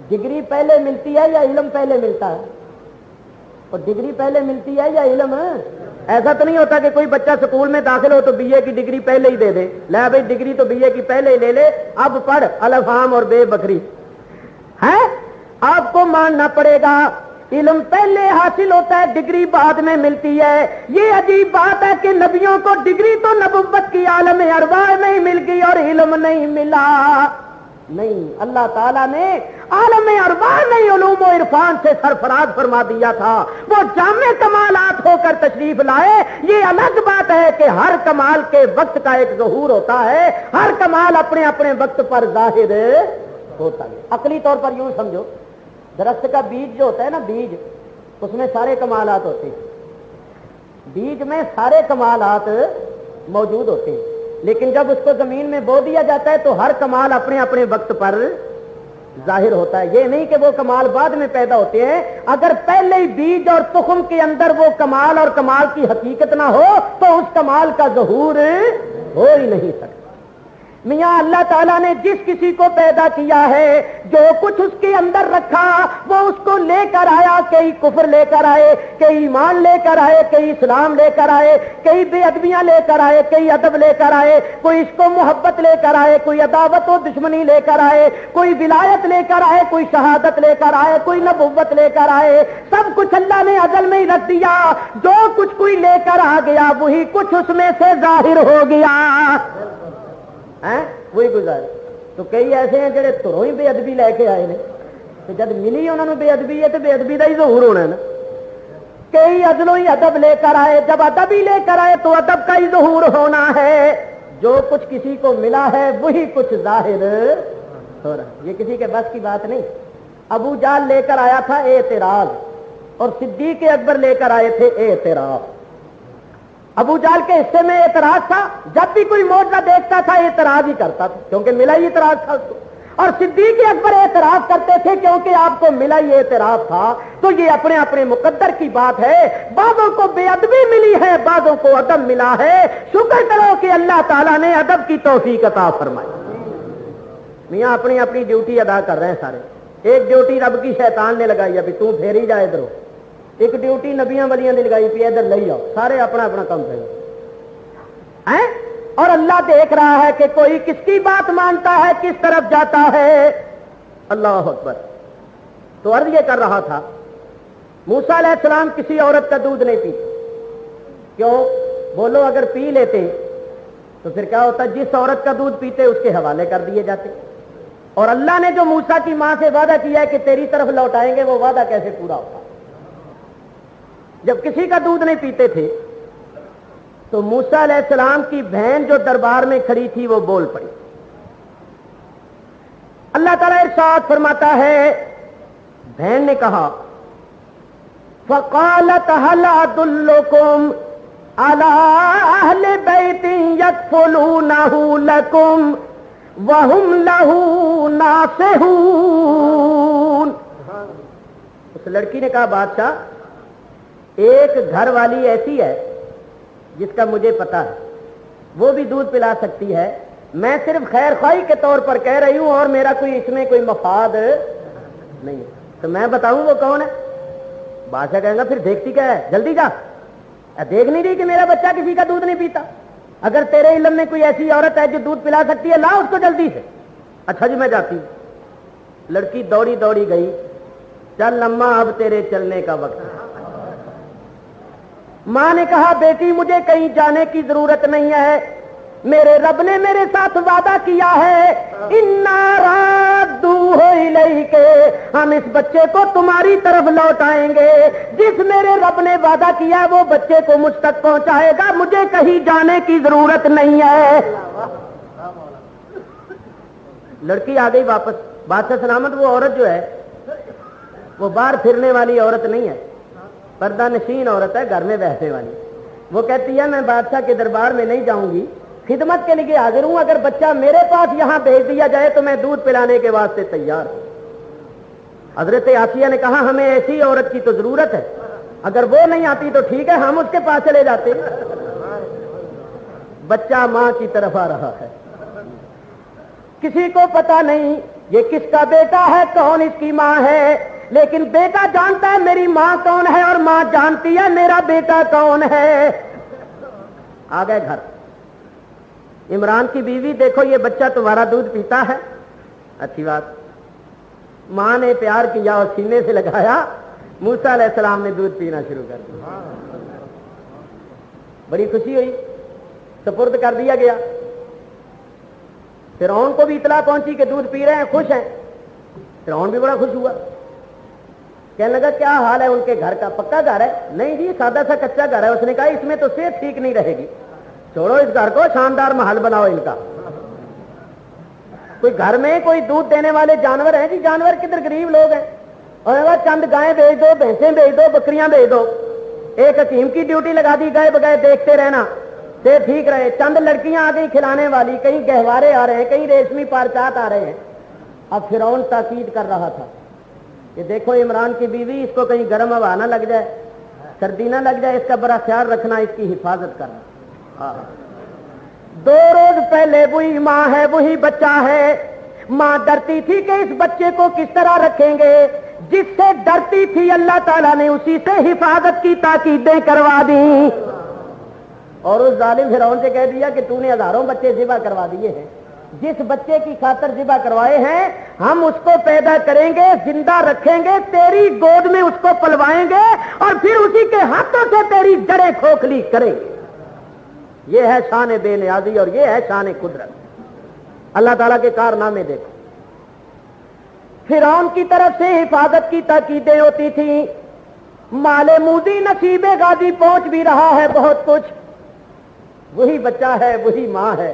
ڈگری پہلے ملتی ہے یا علم پہلے ملتا ہے؟ اور ڈگری پہلے ملتی ہے یا علم ہے؟ ایسا تو نہیں ہوتا کہ کوئی بچہ سکول میں داخل ہو تو بی اے کی ڈگری پہلے ہی دے دے، لے بھائی ڈگری تو بی اے کی پہلے ہی لے لے، اب پڑھ الف عام اور بے بکری ہے. آپ کو ماننا پڑے گا علم پہلے حاصل ہوتا ہے، ڈگری بعد میں ملتی ہے. یہ عجیب بات ہے کہ نبیوں کو ڈگری تو نبوت کی عالم ارواح میں ہی مل گئی اور علم نہیں ملا. نہیں، اللہ تعالیٰ نے عالم ارواح میں علوم و عرفان سے سرفراز فرما دیا تھا. وہ جامع کمالات ہو کر تشریف لائے. یہ الگ بات ہے کہ ہر کمال کے وقت کا ایک ظہور ہوتا ہے، ہر کمال اپنے اپنے وقت پر ظاہر ہوتا ہے. عقلی طور پر یوں سمجھو، درخت کا بیج جو ہوتا ہے نا، بیج، اس میں سارے کمالات ہوتے ہیں. بیج میں سارے کمالات موجود ہوتے ہیں، لیکن جب اس کو زمین میں بو دیا جاتا ہے تو ہر کمال اپنے اپنے وقت پر ظاہر ہوتا ہے. یہ نہیں کہ وہ کمال بعد میں پیدا ہوتے ہیں. اگر پہلے ہی بیج اور تخم کے اندر وہ کمال اور کمال کی حقیقت نہ ہو تو اس کمال کا ظہور ہو ہی نہیں سکتا. میاں اللہ تعالیٰ نے جس کسی کو پیدا کیا ہے جو کچھ اس کے اندر رکھا وہ اس کو لے کر آیا. کئی کفر لے کر آئے، کئی ایمان لے کر آئے، کئی اسلام لے کر آئے، کئی بے ادبیاں لے کر آئے، کئی ادب لے کر آئے، کوئی عشق و محبت لے کر آئے، کوئی عداوت و دشمنی لے کر آئے، کوئی ولایت لے کر آئے، کوئی شہادت لے کر آئے، کوئی نبوت لے کر آئے. سب کچھ اللہ نے ازل میں ہی رکھ دیا. جو کچھ کوئی لے کر آ گیا وہی کچھ اس میں سے ظاہر ہو گیا. وہی گزار. تو کئی ایسے ہیں جڑے تھروں ہی بے ادبی لے کے آئے نے، تو جب ملی انہوں نے بے ادبی ہے تو بے ادبی کا ہی ظہور ہونا ہے نا. کئی ادلوں ہی ادب لے کر آئے، جب ادب ہی لے کر آئے تو ادب کا ہی ظہور ہونا ہے. جو کچھ کسی کو ملا ہے وہی کچھ ظاہر ہو رہا ہے. یہ کسی کے بس کی بات نہیں. ابو جہل لے کر آیا تھا اعتراض اور صدیق اکبر لے کر آئے تھے اعتراف. ابو جہل کے حصے میں اعتراض تھا، جب بھی کوئی معجزہ دیکھتا تھا اعتراض ہی کرتا تھا کیونکہ ملا ہی اعتراض تھا اس کو. اور صدیق اکبر اعتراف کرتے تھے کیونکہ آپ کو ملا ہی اعتراف تھا. تو یہ اپنے اپنے مقدر کی بات ہے. بعضوں کو بے ادبی ملی ہے، بعضوں کو ادب ملا ہے. شکر کرو کہ اللہ تعالیٰ نے ادب کی توفیق عطا فرمائی. میاں اپنی اپنی ڈیوٹی ادا کر رہے ہیں سارے. ایک ڈیوٹی رب کی شیطان نے لگائی ابھی تو پھیر ہی جائے ادھر. ایک ڈیوٹی نبیاں ولیاں نے لگائی پی ادھر لے آؤ. سارے اپنا اپنا کام کریں. اور اللہ دیکھ رہا ہے کہ کوئی کس کی بات مانتا ہے، کس طرف جاتا ہے. اللہ اکبر. تو عرض یہ کر رہا تھا موسیٰ علیہ السلام کسی عورت کا دودھ نہیں پیتے. کیوں؟ بولو اگر پی لیتے تو پھر کیا ہوتا؟ جس عورت کا دودھ پیتے اس کے حوالے کر دیے جاتے. اور اللہ نے جو موسیٰ کی ماں سے وعدہ کیا ہے کہ تیری طرف لوٹائیں گے، وہ وعدہ کیسے پورا ہوتا؟ جب کسی کا دودھ نہیں پیتے تھے تو موسیٰ علیہ السلام کی بہن جو دربار میں کھڑی تھی وہ بول پڑی. اللہ تعالیٰ ارشاد فرماتا ہے بہن نے کہا فَقَالَتْ هَلْ أَدُلُّكُمْ عَلَىٰ أَهْلِ بَيْتٍ يَكْفُلُونَهُ لَكُمْ وَهُمْ لَهُ نَاصِحُونَ. اس لڑکی نے کہا بادشاہ ایک گھر والی ایسی ہے جس کا مجھے پتا ہے، وہ بھی دودھ پلا سکتی ہے. میں صرف خیر خواہی کے طور پر کہہ رہی ہوں اور میرا کوئی اس میں کوئی مفاد نہیں ہے. تو میں بتاؤں وہ کون ہے؟ بادشاہ کہے گا پھر دیکھتی کیا ہے، جلدی جا. دیکھ نہیں رہی کہ میرا بچہ کسی کا دودھ نہیں پیتا؟ اگر تیرے علم میں کوئی ایسی عورت ہے جو دودھ پلا سکتی ہے لا اس کو جلدی سے. اچھا جی میں جاتی ہوں. لڑکی دوڑی دوڑی گئی. چل اماں اب تیرے چلنے کا وقت ہے. ماں نے کہا بیٹی مجھے کہیں جانے کی ضرورت نہیں ہے، میرے رب نے میرے ساتھ وعدہ کیا ہے انا رادوہ الیک، ہم اس بچے کو تمہاری طرف لوٹائیں گے۔ جس میرے رب نے وعدہ کیا ہے وہ بچے کو مجھ تک پہنچائے گا، مجھے کہیں جانے کی ضرورت نہیں ہے۔ لڑکی آ گئی واپس، بادشاہ سلامت۔ وہ عورت جو ہے وہ باہر پھرنے والی عورت نہیں ہے، پردہ نشین عورت ہے، گھر میں بیٹھنے والی۔ وہ کہتی ہے میں بادشاہ کے دربار میں نہیں جاؤں گی، خدمت کے لیے حاضر ہوں، اگر بچہ میرے پاس یہاں بھیج دیا جائے تو میں دودھ پلانے کے واسطے تیار ہوں۔ حضرت آسیہ نے کہا ہمیں ایسی عورت کی تو ضرورت ہے، اگر وہ نہیں آتی تو ٹھیک ہے ہم اس کے پاس چلے جاتے۔ بچہ ماں کی طرف آ رہا ہے، کسی کو پتا نہیں یہ کس کا بیٹا ہے، کون اس کی ماں ہے، لیکن بیٹا جانتا ہے میری ماں کون ہے اور ماں جانتی ہے میرا بیٹا کون ہے۔ آ گئے گھر، عمران کی بیوی دیکھو یہ بچہ تمہارا دودھ پیتا ہے، اچھی بات۔ ماں نے پیار کیا اور سینے سے لگایا، موسیٰ علیہ السلام نے دودھ پینا شروع کر دیا۔ بڑی خوشی ہوئی، سپرد کر دیا گیا۔ فرعون کو بھی اطلاع پہنچی کہ دودھ پی رہے ہیں، خوش ہیں۔ فرعون بھی بڑا خوش ہوا، کہنے لگا کیا حال ہے ان کے گھر کا، پکا گھر ہے؟ نہیں جی سادہ سا کچا گھر ہے۔ اس نے کہا اس میں تو صحت ٹھیک نہیں رہے گی، چھوڑو اس گھر کو، شاندار محل بناؤ ان کا۔ کوئی گھر میں کوئی دودھ دینے والے جانور ہیں جی؟ جانور کدھر، غریب لوگ ہیں۔ اور چند گائیں بیچ دو، بھینسیں بیچ دو، بکریاں بیچ دو۔ ایک حکیم کی ڈیوٹی لگا دی، گائے بگائے دیکھتے رہنا، سے ٹھیک رہے۔ چند لڑکیاں آ گئی کھلانے والی، کہیں گہوارے آ رہے ہیں، کہیں ریشمی پارچات آ رہے ہیں۔ اب فرعون تاکید کر رہا تھا کہ دیکھو عمران کی بیوی، اس کو کہیں گرم ہوا نہ لگ جائے، سردی نہ لگ جائے، اس کا بڑا خیال رکھنا، اس کی حفاظت کرنا۔ 2 روز پہلے وہی ماں ہے، وہی بچہ ہے۔ ماں ڈرتی تھی کہ اس بچے کو کس طرح رکھیں گے، جس سے ڈرتی تھی اللہ تعالیٰ نے اسی سے حفاظت کی تاکیدیں کروا دیں، اور اس ظالم فرعون سے کہہ دیا کہ تو نے ہزاروں بچے ذبح کروا دیے ہیں، جس بچے کی خاطر ذبح کروائے ہیں ہم اس کو پیدا کریں گے، زندہ رکھیں گے، تیری گود میں اس کو پلوائیں گے اور پھر اسی کے ہاتھوں سے تیری جڑیں کھوکھلی کریں گے۔ یہ ہے شان بے نیازی اور یہ ہے شان قدرت۔ اللہ تعالیٰ کے کارنامے دیکھو۔ فرعون کی طرف سے حفاظت کی تاکیدیں ہوتی تھیں، مال موذی نصیب غازی پہنچ بھی رہا ہے بہت کچھ، وہی بچہ ہے، وہی ماں ہے۔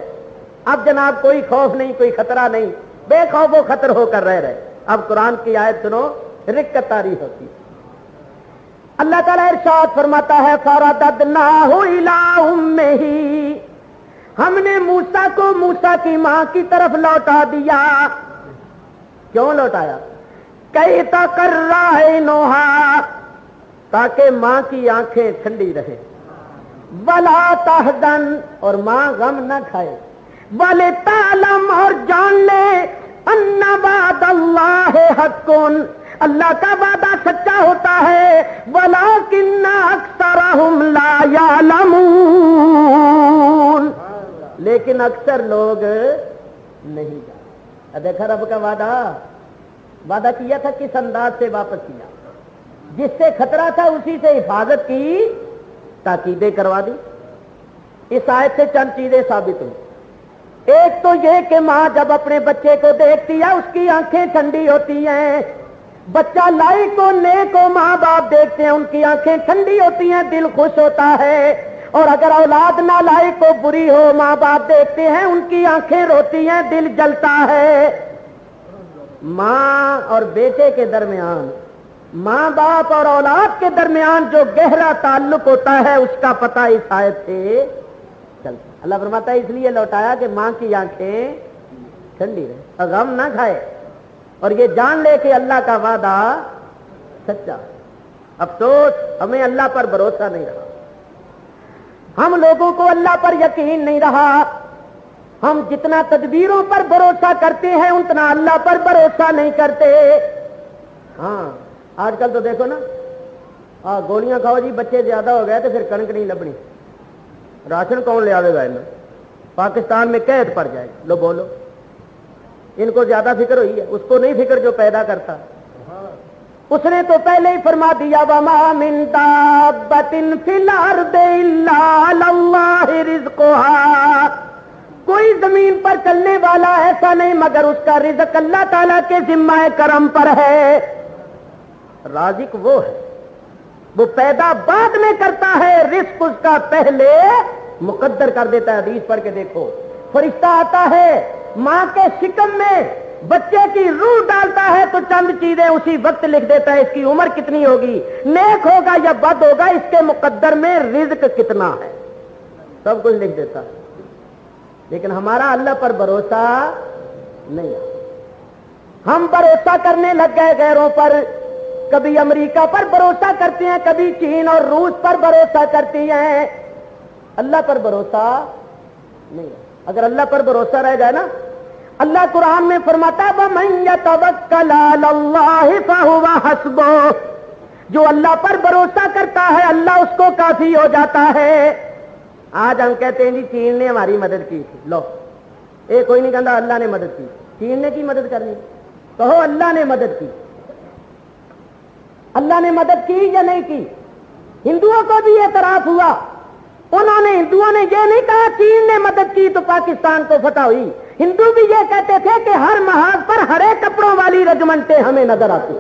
اب جناب کوئی خوف نہیں، کوئی خطرہ نہیں، بے خوف و خطر ہو کر رہ رہے۔ اب قرآن کی آیت سنو، رقت طاری ہوتی ہے۔ اللہ تعالیٰ ارشاد فرماتا ہے فَرَدَدْنَاهُ إِلَىٰ أُمِّهِ، ہم نے موسیٰ کو موسیٰ کی ماں کی طرف لوٹا دیا۔ کیوں لوٹایا؟ کَيْ تَقَرَّ عَيْنُهَا، تاکہ ماں کی آنکھیں ٹھنڈی رہے، وَلَا تَحْزَنْ، اور ماں غم نہ کھائے، وَلِتَعْلَمْ، اور جان لے، أَنَّ وَعْدَ اللَّهِ حَقٌّ، اللہ کا وعدہ سچا ہوتا ہے، وَلَٰكِنَّ أَكْثَرَهُمْ لَا يَعْلَمُونَ، لیکن اکثر لوگ نہیں جانتے۔ دیکھا رب کا وعدہ کیا تھا، کس انداز سے واپس کیا، جس سے خطرہ تھا اسی سے حفاظت کی تاکیدیں کروا دی۔ اس آیت سے چند چیزیں ثابت ہوئی۔ ایک تو یہ کہ ماں جب اپنے بچے کو دیکھتی ہے اس کی آنکھیں ٹھنڈی ہوتی ہیں۔ بچہ لائق و نیک و ماں باپ دیکھتے ہیں، ان کی آنکھیں ٹھنڈی ہوتی ہیں، دل خوش ہوتا ہے۔ اور اگر اولاد نالائق و بری ہو، ماں باپ دیکھتے ہیں ان کی آنکھیں روتی ہیں، دل جلتا ہے۔ ماں اور بیٹے کے درمیان، ماں باپ اور اولاد کے درمیان جو گہرا تعلق ہوتا ہے اس کا پتہ اس آیت سے چلتا۔ اللہ فرماتا ہے اس لیے لوٹایا کہ ماں کی آنکھیں ٹھنڈی رہے، غم نہ کھائے، اور یہ جان لے کہ اللہ کا وعدہ سچا۔ افسوس ہمیں اللہ پر بھروسہ نہیں رہا، ہم لوگوں کو اللہ پر یقین نہیں رہا۔ ہم جتنا تدبیروں پر بھروسہ کرتے ہیں اتنا اللہ پر بھروسہ نہیں کرتے۔ ہاں آج کل تو دیکھو نا، گولیاں کھاؤ جی بچے زیادہ ہو گئے تو پھر کنک نہیں لبنی، راشن کون لے آئے گا انہیں، پاکستان میں قید پڑ جائے گا۔ لو بولو، ان کو زیادہ فکر ہوئی ہے، اس کو نہیں فکر جو پیدا کرتا۔ اس نے تو پہلے ہی فرما دیا وَمَا مِن دَابَّةٍ فِي الْأَرْضِ إِلَّا عَلَى اللَّهِ رِزْقُهَا، کوئی زمین پر چلنے والا ایسا نہیں مگر اس کا رزق اللہ تعالیٰ کے ذمہ کرم پر ہے. رازق وہ ہے، وہ پیدا بعد میں کرتا ہے، رزق اس کا پہلے مقدر کر دیتا ہے. حدیث پڑھ کے دیکھو، فرشتہ آتا ہے ماں کے شکم میں بچے کی روح ڈالتا ہے تو چند چیزیں اسی وقت لکھ دیتا ہے. اس کی عمر کتنی ہوگی، نیک ہوگا یا بد ہوگا، اس کے مقدر میں رزق کتنا ہے، سب کچھ لکھ دیتا ہے. لیکن ہمارا اللہ پر بھروسہ نہیں ہے. ہم بھروسہ کرنے لگ گئے غیروں پر. کبھی امریکہ پر بھروسہ کرتے ہیں، کبھی چین اور روس پر بھروسہ کرتی ہیں. اللہ پر بھروسہ نہیں ہے. اگر اللہ پر بھروسہ رہ جائے نا، اللہ قرآن میں فرماتا ہے وَمَن يَتَوَكَّلْ عَلَى اللَّهِ فَهُوَ حَسْبُهُ، جو اللہ پر بھروسہ کرتا ہے اللہ اس کو کافی ہو جاتا ہے. آج ہم کہتے ہیں جی چین نے ہماری مدد کی تھی، لو ایک کوئی نہیں کہتا اللہ نے مدد کی. چین نے کی مدد کرنی، کہو اللہ نے مدد کی. اللہ نے مدد کی یا نہیں کی؟ ہندوؤں کو بھی اعتراف ہوا، ہندوؤں نے یہ نہیں کہا چین نے مدد کی تو پاکستان کو فتح ہوئی. ہندو بھی یہ کہتے تھے کہ ہر محاذ پر ہرے کپڑوں والی رجمنٹیں ہمیں نظر آتی.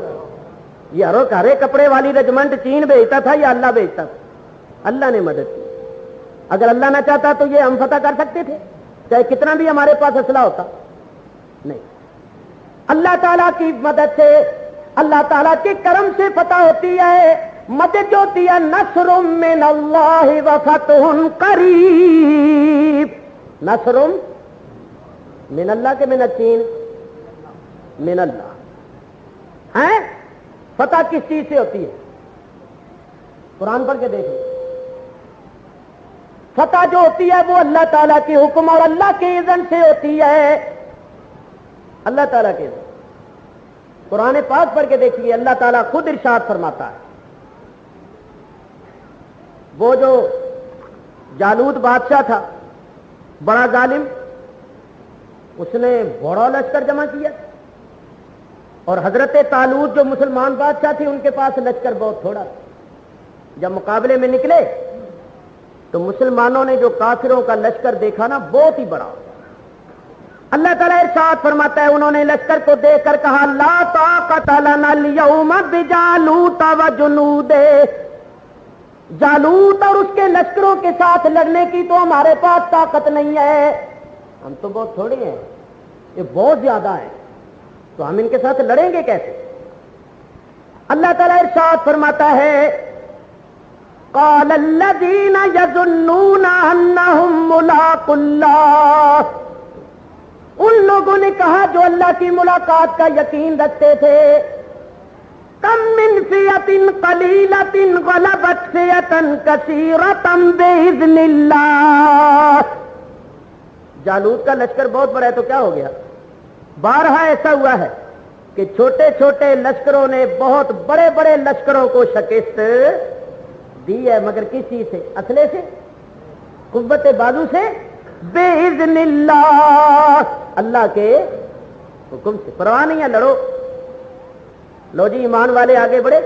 یہ ہرے کپڑے والی رجمنٹ چین بھیجتا تھا یا اللہ بھیجتا تھا؟ اللہ نے مدد کی. اگر اللہ نہ چاہتا تو یہ ہم فتح کر سکتے تھے، چاہے کتنا بھی ہمارے پاس اسلحہ ہوتا؟ نہیں. اللہ تعالیٰ کی مدد سے، اللہ تعالیٰ کے کرم سے فتح ہوتی ہے. مدد جو ہوتی ہے نصر من اللہ وفتح قریب. نصر من اللہ کے من الچین من اللہ ہے. فتح کس چیز سے ہوتی ہے؟ قرآن پڑھ کے دیکھیں. فتح جو ہوتی ہے وہ اللہ تعالیٰ کے حکم اور اللہ کے اذن سے ہوتی ہے. اللہ تعالیٰ کے اذن. قرآن پاک پڑھ کے دیکھیے، اللہ تعالیٰ خود ارشاد فرماتا ہے. وہ جو جالوت بادشاہ تھا، بڑا ظالم، اس نے بڑا لشکر جمع کیا. اور حضرت طالوت جو مسلمان بادشاہ تھے ان کے پاس لشکر بہت تھوڑا. جب مقابلے میں نکلے تو مسلمانوں نے جو کافروں کا لشکر دیکھا نا بہت ہی بڑا. اللہ تعالیٰ ارشاد فرماتا ہے انہوں نے لشکر کو دیکھ کر کہا لا طاقت لنا اليوم بجالوت وجنودہ. جالوت اور اس کے لشکروں کے ساتھ لڑنے کی تو ہمارے پاس طاقت نہیں ہے، ہم تو بہت تھوڑے ہیں، یہ بہت زیادہ ہیں، تو ہم ان کے ساتھ لڑیں گے کیسے؟ اللہ تعالیٰ ارشاد فرماتا ہے قال الذين يظنون انهم ملاقو اللہ. ان لوگوں نے کہا جو اللہ کی ملاقات کا یقین رکھتے تھے کم من فئۃ قلیلۃ غلبت فئۃ کثیرۃ باذن اللہ. جالوت کا لشکر بہت بڑا ہے تو کیا ہو گیا؟ بارہا ایسا ہوا ہے کہ چھوٹے چھوٹے لشکروں نے بہت بڑے بڑے لشکروں کو شکست دی ہے، مگر کس چیز سے؟ اسلحے سے، قوت بازو سے، باذن اللہ، اللہ کے حکم سے. پرواہ نہیں ہے، لڑو. لو جی ایمان والے آگے بڑھے،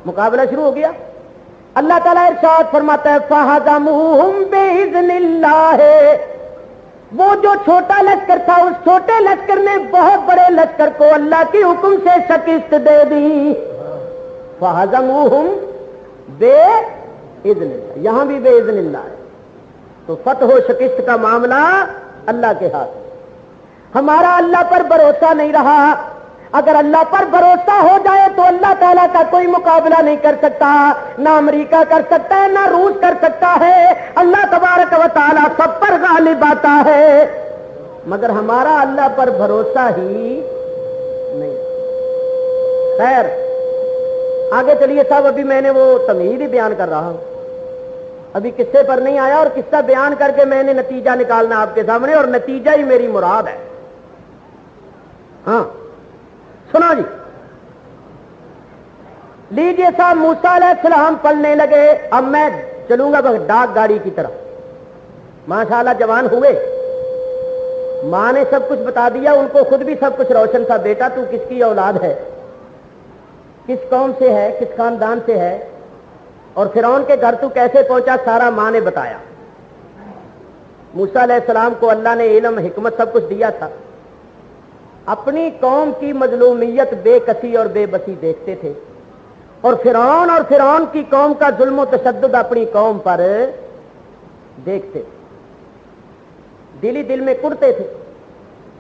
مقابلہ شروع ہو گیا. اللہ تعالیٰ ارشاد فرماتا ہے فَهَزَمُوهُمْ بِإِذْنِ اللَّهِ. وہ جو چھوٹا لشکر تھا اس چھوٹے لشکر نے بہت بڑے لشکر کو اللہ کے حکم سے شکست دے دی. فَهَزَمُوهُمْ بِإِذْنِ اللَّهِ، یہاں بھی بِإِذْنِ اللَّهِ ہے. تو فتح و شکست کا معاملہ اللہ کے ہاتھ. ہمارا اللہ پر بھروسہ نہیں رہا. اگر اللہ پر بھروسہ ہو جائے تو اللہ تعالیٰ کا کوئی مقابلہ نہیں کر سکتا، نہ امریکہ کر سکتا ہے، نہ روس کر سکتا ہے. اللہ تبارک و تعالیٰ سب پر غالب آتا ہے. مگر ہمارا اللہ پر بھروسہ ہی نہیں. خیر آگے چلیے صاحب، ابھی میں نے وہ تمہید ہی بیان کر رہا ہوں، ابھی قصے پر نہیں آیا، اور قصہ بیان کر کے میں نے نتیجہ نکالنا آپ کے سامنے، اور نتیجہ ہی میری مراد ہے. ہاں سنو جی، لیجیے صاحب موسیٰ علیہ السلام پڑھنے لگے. اب میں چلوں گا بس ڈاک گاڑی کی طرف. ماشاءاللہ جوان ہوئے، ماں نے سب کچھ بتا دیا، ان کو خود بھی سب کچھ روشن تھا. بیٹا تو کس کی اولاد ہے، کس قوم سے ہے، کس خاندان سے ہے، اور فرعون کے گھر تو کیسے پہنچا، سارا ماں نے بتایا. موسیٰ علیہ السلام کو اللہ نے علم حکمت سب کچھ دیا تھا، اپنی قوم کی مظلومیت بے کسی اور بے بسی دیکھتے تھے، اور فرعون کی قوم کا ظلم و تشدد اپنی قوم پر دیکھتے تھے، دل ہی دل میں کڑتے تھے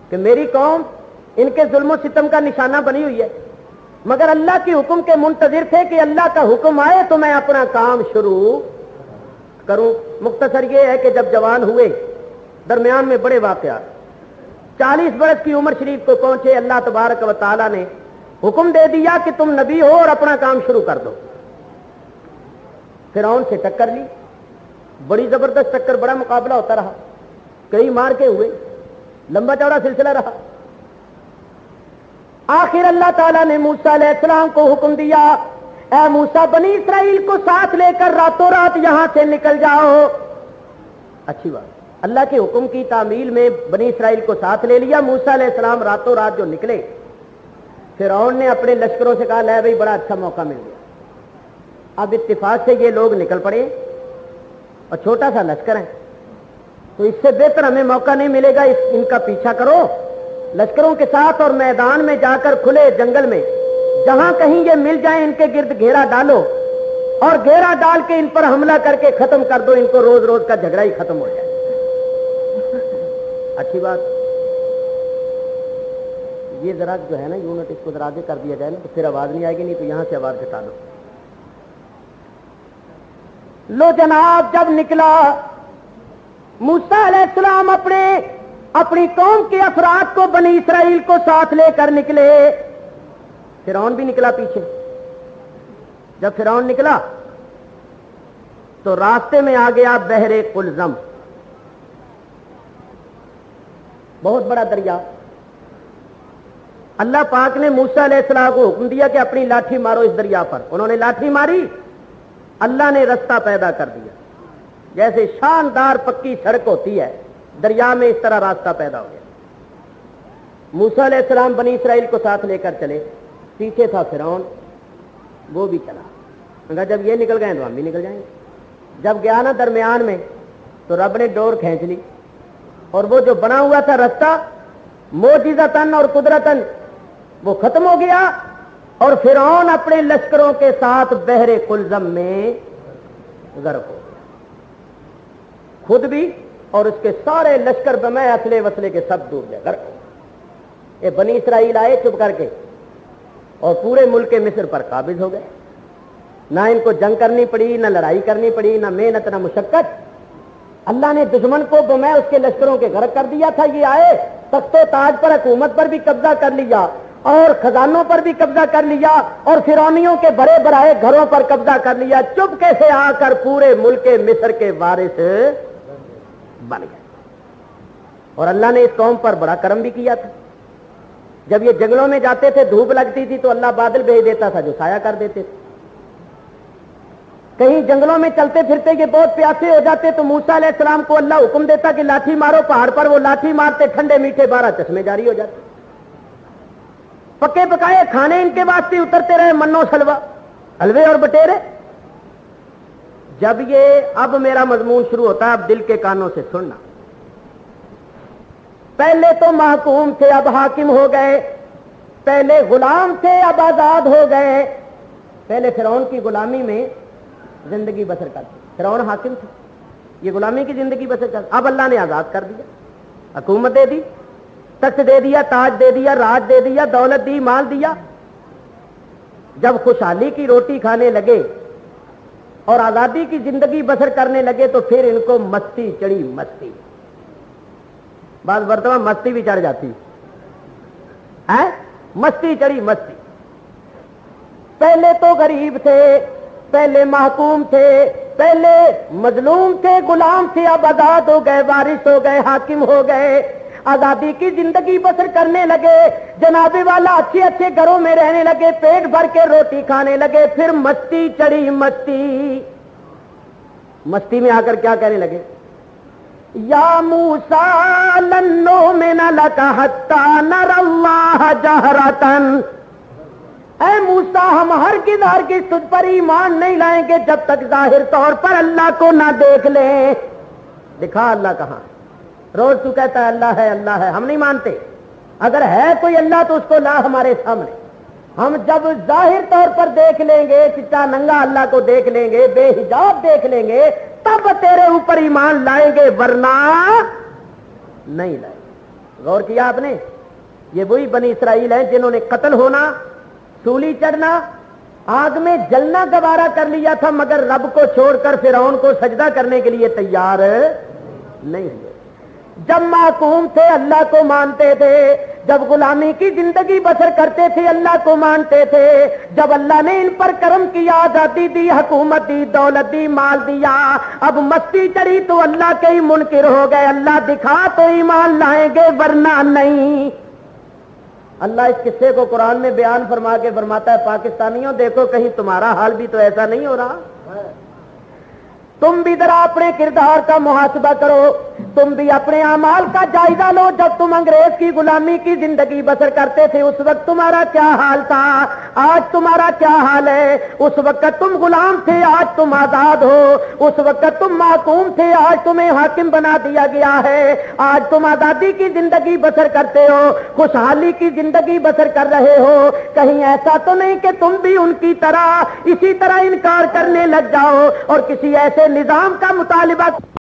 کہ میری قوم ان کے ظلم و ستم کا نشانہ بنی ہوئی ہے، مگر اللہ کی حکم کے منتظر تھے کہ اللہ کا حکم آئے تو میں اپنا کام شروع کروں۔ مختصر یہ ہے کہ جب جوان ہوئے درمیان میں بڑے واقعات، 40 برس کی عمر شریف کو پہنچے، اللہ تبارک و تعالی نے حکم دے دیا کہ تم نبی ہو اور اپنا کام شروع کر دو۔ فرعون سے ٹکر لی، بڑی زبردست ٹکر، بڑا مقابلہ ہوتا رہا، کئی مار کے ہوئے، لمبا چوڑا سلسلہ رہا۔ آخر اللہ تعالیٰ نے موسیٰ علیہ السلام کو حکم دیا، اے موسیٰ بنی اسرائیل کو ساتھ لے کر راتوں رات یہاں سے نکل جاؤ۔ اچھی بات، اللہ کے حکم کی تعمیل میں بنی اسرائیل کو ساتھ لے لیا۔ موسیٰ علیہ السلام راتوں رات جو نکلے، فرعون نے اپنے لشکروں سے کہا لے بھائی بڑا اچھا موقع مل گیا، اب اتفاق سے یہ لوگ نکل پڑے اور چھوٹا سا لشکر ہے، تو اس سے بہتر ہمیں موقع نہیں ملے گا، ان کا پیچھا کرو لشکروں کے ساتھ اور میدان میں جا کر کھلے جنگل میں جہاں کہیں یہ مل جائیں ان کے گرد گھیرا ڈالو اور گھیرا ڈال کے ان پر حملہ کر کے ختم کر دو، ان کو روز روز کا جھگڑا ہی ختم ہو جائے۔ اچھی بات، یہ ذرا جو ہے نا یونٹ اس کو ذرا آگے کر دیا جائے نا تو پھر آواز نہیں آئے گی، نہیں تو یہاں سے آواز گھٹا دو۔ لو جناب، جب نکلا موسیٰ علیہ السلام اپنی قوم کے افراد کو، بنی اسرائیل کو ساتھ لے کر نکلے، فرعون بھی نکلا پیچھے۔ جب فرعون نکلا تو راستے میں آ گیا بحر قلزم، بہت بڑا دریا۔ اللہ پاک نے موسیٰ علیہ السلام کو حکم دیا کہ اپنی لاٹھی مارو اس دریا پر، انہوں نے لاٹھی ماری، اللہ نے رستہ پیدا کر دیا، جیسے شاندار پکی سڑک ہوتی ہے دریا میں، اس طرح راستہ پیدا ہو گیا۔ موسیٰ علیہ السلام بنی اسرائیل کو ساتھ لے کر چلے، پیچھے تھا فرعون، وہ بھی چلا، مگر جب یہ نکل گئے تو ہم بھی نکل جائیں گے۔ جب گیا نا درمیان میں تو رب نے ڈور کھینچ لی، اور وہ جو بنا ہوا تھا رستہ معجزتاً اور قدرتاً وہ ختم ہو گیا، اور فرعون اپنے لشکروں کے ساتھ بحر قلزم میں غرق ہو گیا، خود بھی اور اس کے سارے لشکر بمے اسلحے وسلے کے سب ڈوب گئے، غرق ہو گئے۔ یہ بنی اسرائیل آئے چپ کر کے اور پورے ملک مصر پر قابض ہو گئے، نہ ان کو جنگ کرنی پڑی، نہ لڑائی کرنی پڑی، نہ محنت نہ مشقت۔ اللہ نے دشمن کو بمے اس کے لشکروں کے غرق کر دیا تھا۔ یہ آئے تخت و تاج پر، حکومت پر بھی قبضہ کر لیا اور خزانوں پر بھی قبضہ کر لیا اور فرعونیوں کے بڑے بڑائے گھروں پر قبضہ کر لیا، چپکے سے آ کر پورے ملک مصر کے وارث بن گئے۔ اور اللہ نے اس قوم پر بڑا کرم بھی کیا تھا، جب یہ جنگلوں میں جاتے تھے دھوپ لگتی تھی تو اللہ بادل بھیج دیتا تھا جو سایہ کر دیتے تھے۔ کہیں جنگلوں میں چلتے پھرتے یہ بہت پیاسے ہو جاتے تو موسیٰ علیہ السلام کو اللہ حکم دیتا کہ لاٹھی مارو پہاڑ پر، وہ لاٹھی مارتے، ٹھنڈے میٹھے 12 چشمے جاری ہو جاتے، پکے پکائے کھانے ان کے واسطے اترتے رہے، منو سلوا، حلوے اور بٹیرے۔ جب یہ اب میرا مضمون شروع ہوتا ہے، اب دل کے کانوں سے سننا۔ پہلے تو محکوم تھے اب حاکم ہو گئے، پہلے غلام تھے اب آزاد ہو گئے۔ پہلے فرعون کی غلامی میں زندگی بسر کرتے، فرعون حاکم تھے، یہ غلامی کی زندگی بسر کرتے، اب اللہ نے آزاد کر دیا، حکومت دے دی، تخت دے دیا، تاج دے دیا، راج دے دیا، دولت دی، مال دیا۔ جب خوشحالی کی روٹی کھانے لگے اور آزادی کی زندگی بسر کرنے لگے تو پھر ان کو مستی چڑھی، مستی، بعض برتن مستی بھی چڑھ جاتی ہے، مستی چڑھی مستی۔ پہلے تو غریب تھے، پہلے محکوم تھے، پہلے مظلوم تھے، غلام تھے، اب آزاد ہو گئے، وارث ہو گئے، حاکم ہو گئے، آزادی کی زندگی بسر کرنے لگے، جناب والا اچھے اچھے گھروں میں رہنے لگے، پیٹ بھر کے روٹی کھانے لگے، پھر مستی چڑھی مستی۔ مستی میں آ کر کیا کہنے لگے؟ یا موسیٰ لن نؤمن لک حتی نری اللہ جہرۃ، اے موسیٰ ہم ہرگز تجھ پر ایمان نہیں لائیں گے جب تک ظاہر طور پر اللہ کو نہ دیکھ لیں۔ دکھا اللہ کہاں؟ روز تو کہتا ہے اللہ ہے اللہ ہے، ہم نہیں مانتے. اگر ہے کوئی اللہ تو اس کو لا ہمارے سامنے. ہم جب ظاہر طور پر دیکھ لیں گے، چٹا ننگا اللہ کو دیکھ لیں گے، بے حجاب دیکھ لیں گے، تب تیرے اوپر ایمان لائیں گے، ورنہ نہیں لائیں گے. غور کیا آپ نے؟ یہ وہی بنی اسرائیل ہیں جنہوں نے قتل ہونا، سولی چڑھنا، آگ میں جلنا گوارا کر لیا تھا، مگر رب کو چھوڑ کر فرعون کو سجدہ کرنے کے لیے تیار نہیں ہوئے. جب معصوم تھے اللہ کو مانتے تھے، جب غلامی کی زندگی بسر کرتے تھے اللہ کو مانتے تھے، جب اللہ نے ان پر کرم کیا، آزادی دی، حکومت دی، دولت دی، مال دیا، اب مستی چڑھی تو اللہ کے ہی منکر ہو گئے. اللہ دکھا تو ایمان لائیں گے ورنہ نہیں. اللہ اس قصے کو قرآن میں بیان فرما کے فرماتا ہے پاکستانیوں دیکھو کہیں تمہارا حال بھی تو ایسا نہیں ہو رہا. تم بھی ذرا اپنے کردار کا محاسبہ کرو، تم بھی اپنے اعمال کا جائزہ لو. جب تم انگریز کی غلامی کی زندگی بسر کرتے تھے اس وقت تمہارا کیا حال تھا، آج تمہارا کیا حال ہے. اس وقت تم غلام تھے، آج تم آزاد ہو. اس وقت تم محکوم تھے، آج تمہیں حاکم بنا دیا گیا ہے. آج تم آزادی کی زندگی بسر کرتے ہو، خوشحالی کی زندگی بسر کر رہے ہو. کہیں ایسا تو نہیں کہ تم بھی ان کی طرح اسی طرح انکار کرنے لگ جاؤ اور کسی ایسے نظام کا مطالبہ